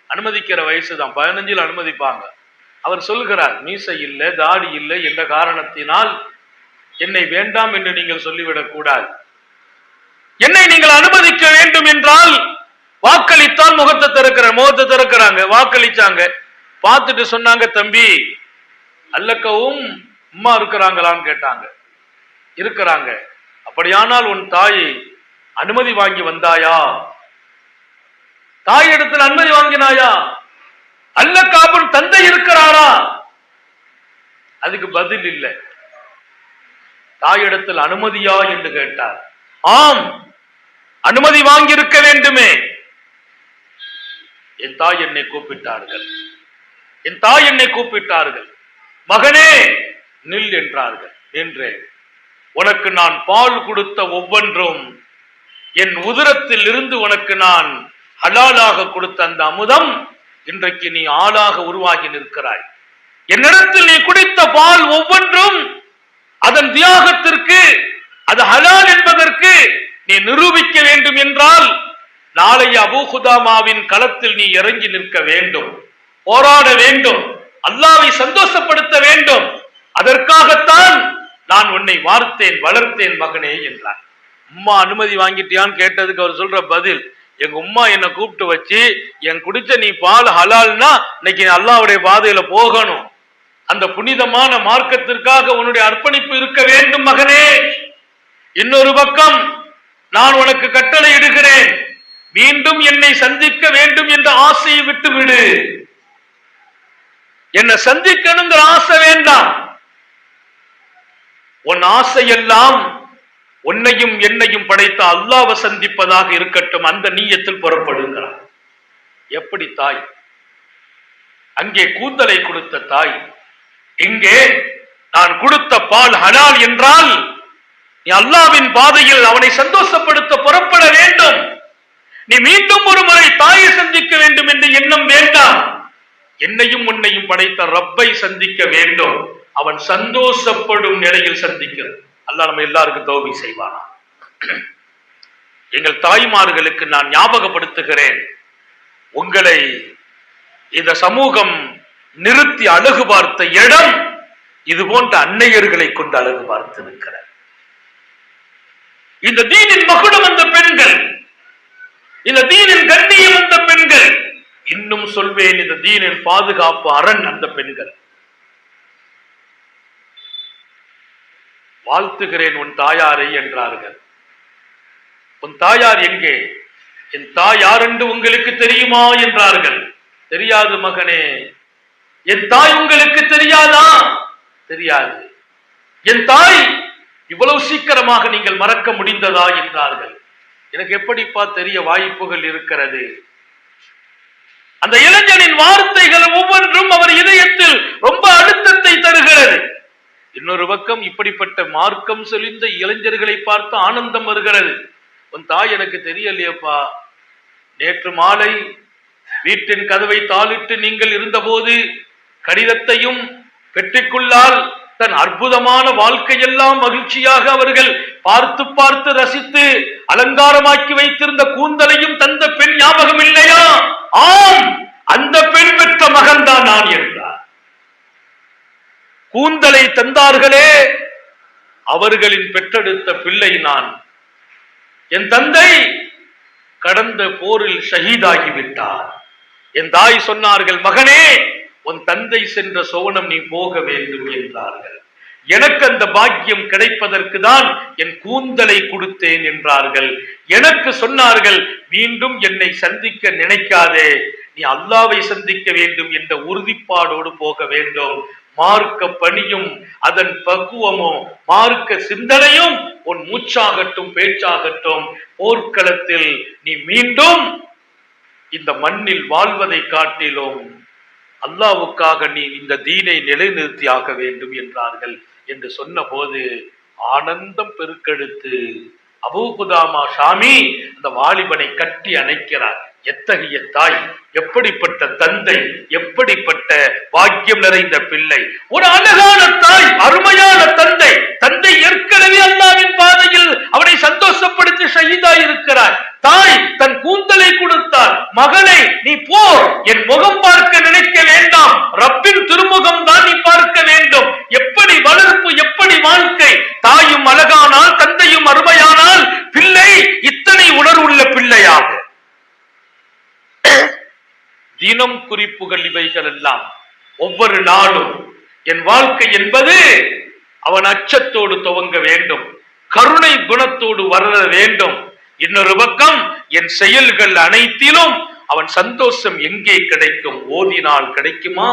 அனுமதிக்கிற வயசு தான், 15 அனுமதிப்பாங்க. அவர் சொல்கிறார், மீசை இல்லை, தாடி இல்லை என்ற காரணத்தினால் என்னை வேண்டாம் என்று நீங்கள் சொல்லிவிடக் கூடாது. என்னை நீங்கள் அனுமதிக்க வேண்டும் என்றால் வாக்களித்தால் முகத்தை திறக்கிறாங்க. வாக்களிச்சாங்க. பார்த்துட்டு சொன்னாங்க, தம்பி அல்லக்கவும் அம்மா இருக்கிறாங்களான்னு கேட்டாங்க. இருக்கிறாங்க. அப்படியானால் உன் தாயை அனுமதி வாங்கி வந்தாயா? தாய் இடத்தில் அனுமதி வாங்கினாயா? அல்லக்காவின் தந்தை இருக்கிறாரா? அதுக்கு பதில் இல்லை. தாயிடத்தில் அனுமதியா என்று கேட்டார். ஆம், அனுமதி வாங்கி இருக்க வேண்டுமே. என் தாய் என்னை கூப்பிட்டார்கள். மகனே நில் என்றார்கள். நின்றேன். உனக்கு நான் பால் கொடுத்த ஒவ்வொன்றும் என் உதரத்தில் இருந்து உனக்கு நான் ஹலாலாக கொடுத்த அந்த அமுதம் இன்றைக்கு நீ ஆளாக உருவாகி நிற்கிறாய். என்னிடத்தில் நீ குடித்த பால் ஒவ்வொன்றும் அதன் தியாகத்திற்கு, அது ஹலால் என்பதற்கு நீ நிரூபிக்க வேண்டும் என்றால் நாளைய அபூ குதாமாவின் களத்தில் நீ இறங்கி நிற்க வேண்டும், போராட வேண்டும், அல்லாஹ்வை சந்தோஷப்படுத்த வேண்டும். அதற்காகத்தான் நான் உன்னை வார்த்தேன், வளர்த்தேன் மகனே என்றார். உம்மா அனுமதி வாங்கிட்டியான்னு கேட்டதுக்கு அவர் சொல்ற பதில், எங்க உம்மா என்னை கூப்பிட்டு வச்சு என் குடிச்ச நீ பால் ஹலால்னா இன்னைக்கு அல்லாஹ்வுடைய பாதையில போகணும், அந்த புனிதமான மார்க்கத்திற்காக உன்னுடைய அர்ப்பணிப்பு இருக்க வேண்டும் மகனே. இன்னொரு பக்கம் நான் உனக்கு கட்டளை இடுகிறேன், மீண்டும் என்னை சந்திக்க வேண்டும் என்ற ஆசையை விட்டு விடு. என்னை சந்திக்கணுங்கிற ஆசை வேண்டாம். உன் ஆசையெல்லாம் உன்னையும் என்னையும் படைத்த அல்லாஹ்வை சந்திப்பதாக இருக்கட்டும், அந்த நீயத்தில் புறப்படுகிறார். எப்படி தாய்? அங்கே கூந்தலை கொடுத்த தாய், இங்கே நான் கொடுத்த பால் ஹலால் என்றால் நீ அல்லாவின் பாதையில் அவனை சந்தோஷப்படுத்த புறப்பட வேண்டும். நீ மீண்டும் ஒரு முறை தாயை சந்திக்க வேண்டும் என்ற எண்ணம் வேண்டாம். என்னையும் உன்னையும் படைத்த ரப்பை சந்திக்க வேண்டும். அவன் சந்தோஷப்படும் நிலையில் சந்திக்கிறது. அல்லாஹ் நம்ம எல்லாருக்கும் தௌபீக் செய்வானா. எங்கள் தாய்மார்களுக்கு நான் ஞாபகப்படுத்துகிறேன், உங்களை இந்த சமூகம் நிறுத்தி அழகு பார்த்த இடம் இது போன்ற அன்னையர்களை கொண்டு அழகு பார்த்திருக்கிறார். இந்த தீனின் மகுடம் அந்த பெண்கள், இந்த தீனின் கண்ணியம் அந்த பெண்கள், இன்னும் சொல்வேன் இந்த தீனின் பாதுகாப்பு அரண் அந்த பெண்கள். வாழ்த்துகிறேன் உன் தாயாரை என்றார்கள். உன் தாயார் எங்கே? என் தாய் யார் என்று உங்களுக்கு தெரியுமா என்றார்கள். தெரியாது மகனே. என் தாய் உங்களுக்கு தெரியாதா? தெரியாது. என் தாய் இவ்வளவு சீக்கிரமாக நீங்கள் மறக்க முடிந்ததா என்றார்கள். எனக்கு எப்படிப்பா தெரிய வாய்ப்புகள் இருக்கிறது? அந்த இளைஞனின் வார்த்தைகள் ஒவ்வொன்றும் அவர் இதயத்தில் ரொம்ப அழுத்தத்தை தருகிறது. இன்னொரு பக்கம் இப்படிப்பட்ட மார்க்கம் செழிந்த இளைஞர்களை பார்த்து ஆனந்தம் வருகிறது. உன் தாய் எனக்கு தெரியலையப்பா, நேற்று மாலை வீட்டின் கதவை தாளிட்டு நீங்கள் இருந்தபோது கடிதத்தையும் பெற்றுக்கொள்ளால் தன் அற்புதமான வாழ்க்கையெல்லாம் மகிழ்ச்சியாக அவர்கள் பார்த்து பார்த்து ரசித்து அலங்காரமாக்கி வைத்திருந்த கூந்தலையும் தந்த பெண் ஞாபகம் இல்லையா? ஆம், அந்த பெண் பெற்ற மகன்தான் நான் என்றார். கூந்தலை தந்தார்களே, அவர்களின் பெற்றெடுத்த பிள்ளை நான். என் தந்தை கடந்த போரில் ஷஹீதாகிவிட்டார். என் தாய் சொன்னார்கள், மகனே உன் தந்தை சென்ற சோனம் நீ போக வேண்டும் என்றார்கள். எனக்கு அந்த பாக்கியம் கிடைப்பதற்கு தான் என் கூந்தலை கொடுத்தேன் என்றார்கள். எனக்கு சொன்னார்கள், மீண்டும் என்னை சந்திக்க நினைக்காதே, நீ அல்லாவை சந்திக்க வேண்டும் என்ற உறுதிப்பாடோடு போக வேண்டும். மார்க்க பணியும் அதன் பக்குவமும் மார்க்க சிந்தனையும் உன் மூச்சாகட்டும் பேச்சாகட்டும். போர்க்களத்தில் நீ மீண்டும் இந்த மண்ணில் வாழ்வதை காட்டிலும் அல்லாவுக்காக நீ இந்த தீனை நிலைநிறுத்தியாக வேண்டும் என்றார்கள். என்று சொன்ன போது ஆனந்தம் பெருக்கெடுத்து அபூ குதாமா ஷாமி அந்த வாலிபனை கட்டி அணைக்கிறார். எத்தகைய தாய், எப்படிப்பட்ட தந்தை, எப்படிப்பட்ட பாக்கியம் நிறைந்த பிள்ளை, ஒரு அழகான தாய், அருமையான தந்தை. தந்தை ஏற்கனவே அல்லாஹ்வின் பாதையில் அவனை சந்தோஷப்படுத்தி ஷஹீதாய் இருக்கிறார். தாய் தன் கூந்தலை கொடுத்தார். மகனை நீ போ, என் முகம் பார்க்க நினைக்க வேண்டாம், ரப்பின் திருமுகம் தான் நீ பார்க்க வேண்டும். எப்படி வளர்ப்பு, எப்படி வாழ்க்கை. தாயும் அழகானால், தந்தையும் அருமையானால், பிள்ளை இத்தனை உணர்வுள்ள பிள்ளையாக. தினம் குறிப்புகள் இவைகள் எல்லாம். ஒவ்வொரு நாளும் என் வாழ்க்கை என்பது அவன் அச்சத்தோடு துவங்க வேண்டும், கருணை குணத்தோடு வளர வேண்டும். இன்னொரு பக்கம் என் செயல்கள் அனைத்திலும் அவன் சந்தோஷம் எங்கே கிடைக்கும்? ஓதினால் கிடைக்குமா?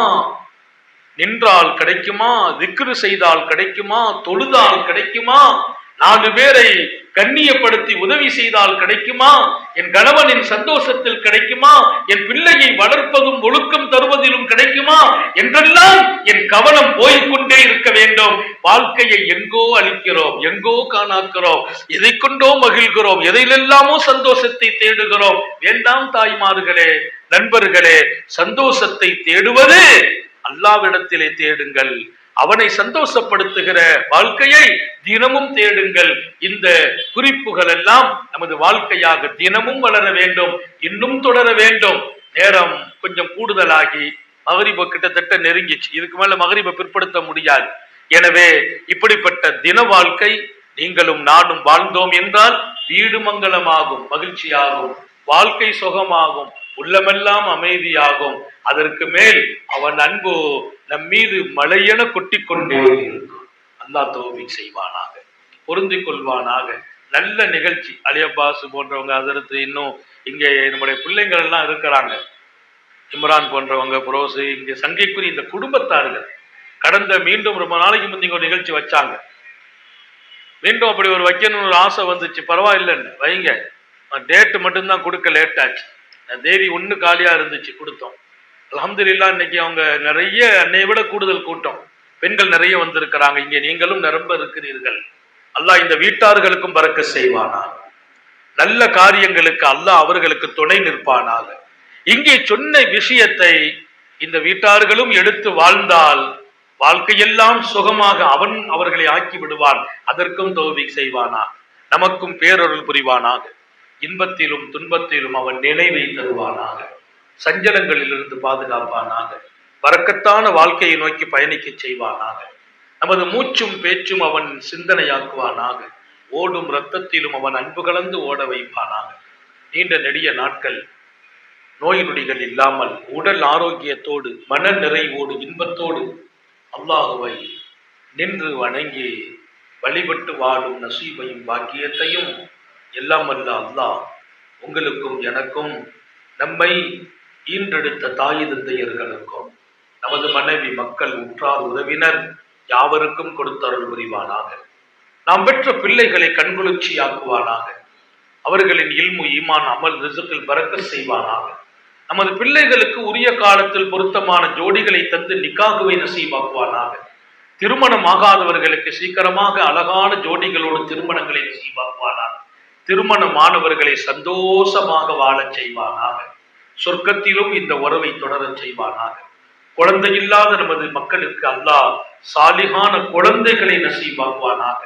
நின்றால் கிடைக்குமா? திக்ரு செய்தால் கிடைக்குமா? தொழுதால் கிடைக்குமா? 4 பேரை கண்ணியப்படுத்தி உதவி செய்தால் கிடைக்குமா? என் கணவனின் சந்தோஷத்தில் கிடைக்குமா? என் பிள்ளையை வளர்ப்பதும் ஒழுக்கம் தருவதிலும் கிடைக்குமா என்றெல்லாம் என் கவனம் போய்கொண்டே இருக்க வேண்டும். வாழ்க்கையை எங்கோ அளிக்கிறோம், எங்கோ காணாக்கிறோம், எதை கொண்டோ மகிழ்கிறோம், எதையெல்லாமோ சந்தோஷத்தை தேடுகிறோம். வேண்டாம் தாய்மார்களே, நண்பர்களே, சந்தோஷத்தை தேடுவது அல்லாஹ்விடத்திலே தேடுங்கள். அவனை சந்தோஷப்படுத்துகிற வாழ்க்கையை தினமும் தேடுங்கள். இந்த குறிப்புகள் எல்லாம் நமது வாழ்க்கையாக தினமும் வளர வேண்டும், இன்னும் தொடர வேண்டும். நேரம் கொஞ்சம் கூடுதலாகி மகரிப கிட்டத்தட்ட நெருங்கிச்சு. இதுக்கு மேல மகரிப பிற்படுத்த முடியாது. எனவே இப்படிப்பட்ட தின வாழ்க்கை நீங்களும் நானும் வாழ்ந்தோம் என்றால் வீடு மங்களமாகும், மகிழ்ச்சியாகும், வாழ்க்கை சுகமாகும், உள்ளமெல்லாம் அமைதியாகும். அதற்கு மேல் அவன் அன்பு நம் மீது மழையென கொட்டி கொண்டே இருக்கும். அல்லாஹ் தௌபீக் செய்வானாக, பொருந்திக் கொள்வானாக. நல்ல நிகழ்ச்சி. அலி அப்பாஸ் போன்றவங்க, அதற்கு இன்னும் இங்கே நம்முடைய பிள்ளைங்கள் எல்லாம் இருக்கிறாங்க, இம்ரான் போன்றவங்க, புரோசு, இங்கே சங்கைக்குரிய இந்த குடும்பத்தார்கள் கடந்த மீண்டும் ரொம்ப நாளைக்கு முந்தைய ஒரு நிகழ்ச்சி வச்சாங்க. மீண்டும் அப்படி ஒரு வைக்கணும்னு ஒரு ஆசை வந்துச்சு. பரவாயில்லைன்னு வைங்க, டேட்டு மட்டும்தான் கொடுக்க லேட் ஆச்சு. தேதி 1 காலியா இருந்துச்சு, கொடுத்தோம். அல்ஹம்துலில்லாஹ் இன்னைக்கு அவங்க நிறைய அன்னையை விட கூடுதல் கூட்டம். பெண்கள் நிறைய வந்திருக்கிறாங்க. இங்கே நீங்களும் நிரம்ப இருக்கிறீர்கள். அல்லாஹ் இந்த வீட்டார்களுக்கும் பரக்கத் செய்வானாக. நல்ல காரியங்களுக்கு அல்லாஹ் அவர்களுக்கு துணை நிற்பானாக. இங்கே சொன்ன விஷயத்தை இந்த வீட்டார்களும் எடுத்து வாழ்ந்தால் வாழ்க்கையெல்லாம் சுகமாக அவன் அவர்களை ஆக்கி விடுவான். அதற்கும் தௌஃபீக் செய்வானா. நமக்கும் பேரருள் புரிவானாக. இன்பத்திலும் துன்பத்திலும் அவன் நினைவை தருவானாக. சஞ்சலங்களிலிருந்து பாதுகாப்பானாக. பரக்கத்தான வாழ்க்கையை நோக்கி பயணிக்க செய்வானாக. நமது மூச்சும் பேச்சும் அவன் சிந்தனையாக்குவானாக. ஓடும் இரத்தத்திலும் அவன் அன்பு கலந்து ஓட வைப்பானாக. நீண்ட நெடிய நாட்கள் நோய் நொடிகள் இல்லாமல் உடல் ஆரோக்கியத்தோடு மன நிறைவோடு இன்பத்தோடு அல்லாஹுவை நின்று வணங்கி வழிபட்டு வாழும் நசீபையும் பாக்கியத்தையும் எல்லாம் வல்ல அல்லாஹ் உங்களுக்கும் எனக்கும் நம்மை ஈன்றெடுத்த தாய் தந்தையர்களுக்கும் நமது மனைவி மக்கள் உற்றார் உறவினர் யாவருக்கும் கொடுத்தருள் புரிவானாக. நாம் பெற்ற பிள்ளைகளை கண்குளிர்ச்சியாக்குவானாக. அவர்களின் இல்மு ஈமான் அமல் ரிசுக்கில் பரக்கத் செய்வானாக. நமது பிள்ளைகளுக்கு உரிய காலத்தில் பொருத்தமான ஜோடிகளை தந்து நிக்காகுவை நசீபாக்குவானாக. திருமணம் ஆகாதவர்களுக்கு சீக்கிரமாக அழகான ஜோடிகளோடு திருமணங்களை நசீபாக்குவானாக. திருமணமானவர்களை சந்தோஷமாக வாழச் செய்வானாக. சொர்க்கத்திலும் இந்த உறவை தொடரச் செய்வானாக. குழந்தை இல்லாத நமது மக்களுக்கு அல்லாஹ் சாலிகான குழந்தைகளை நசீபாக்குவானாக.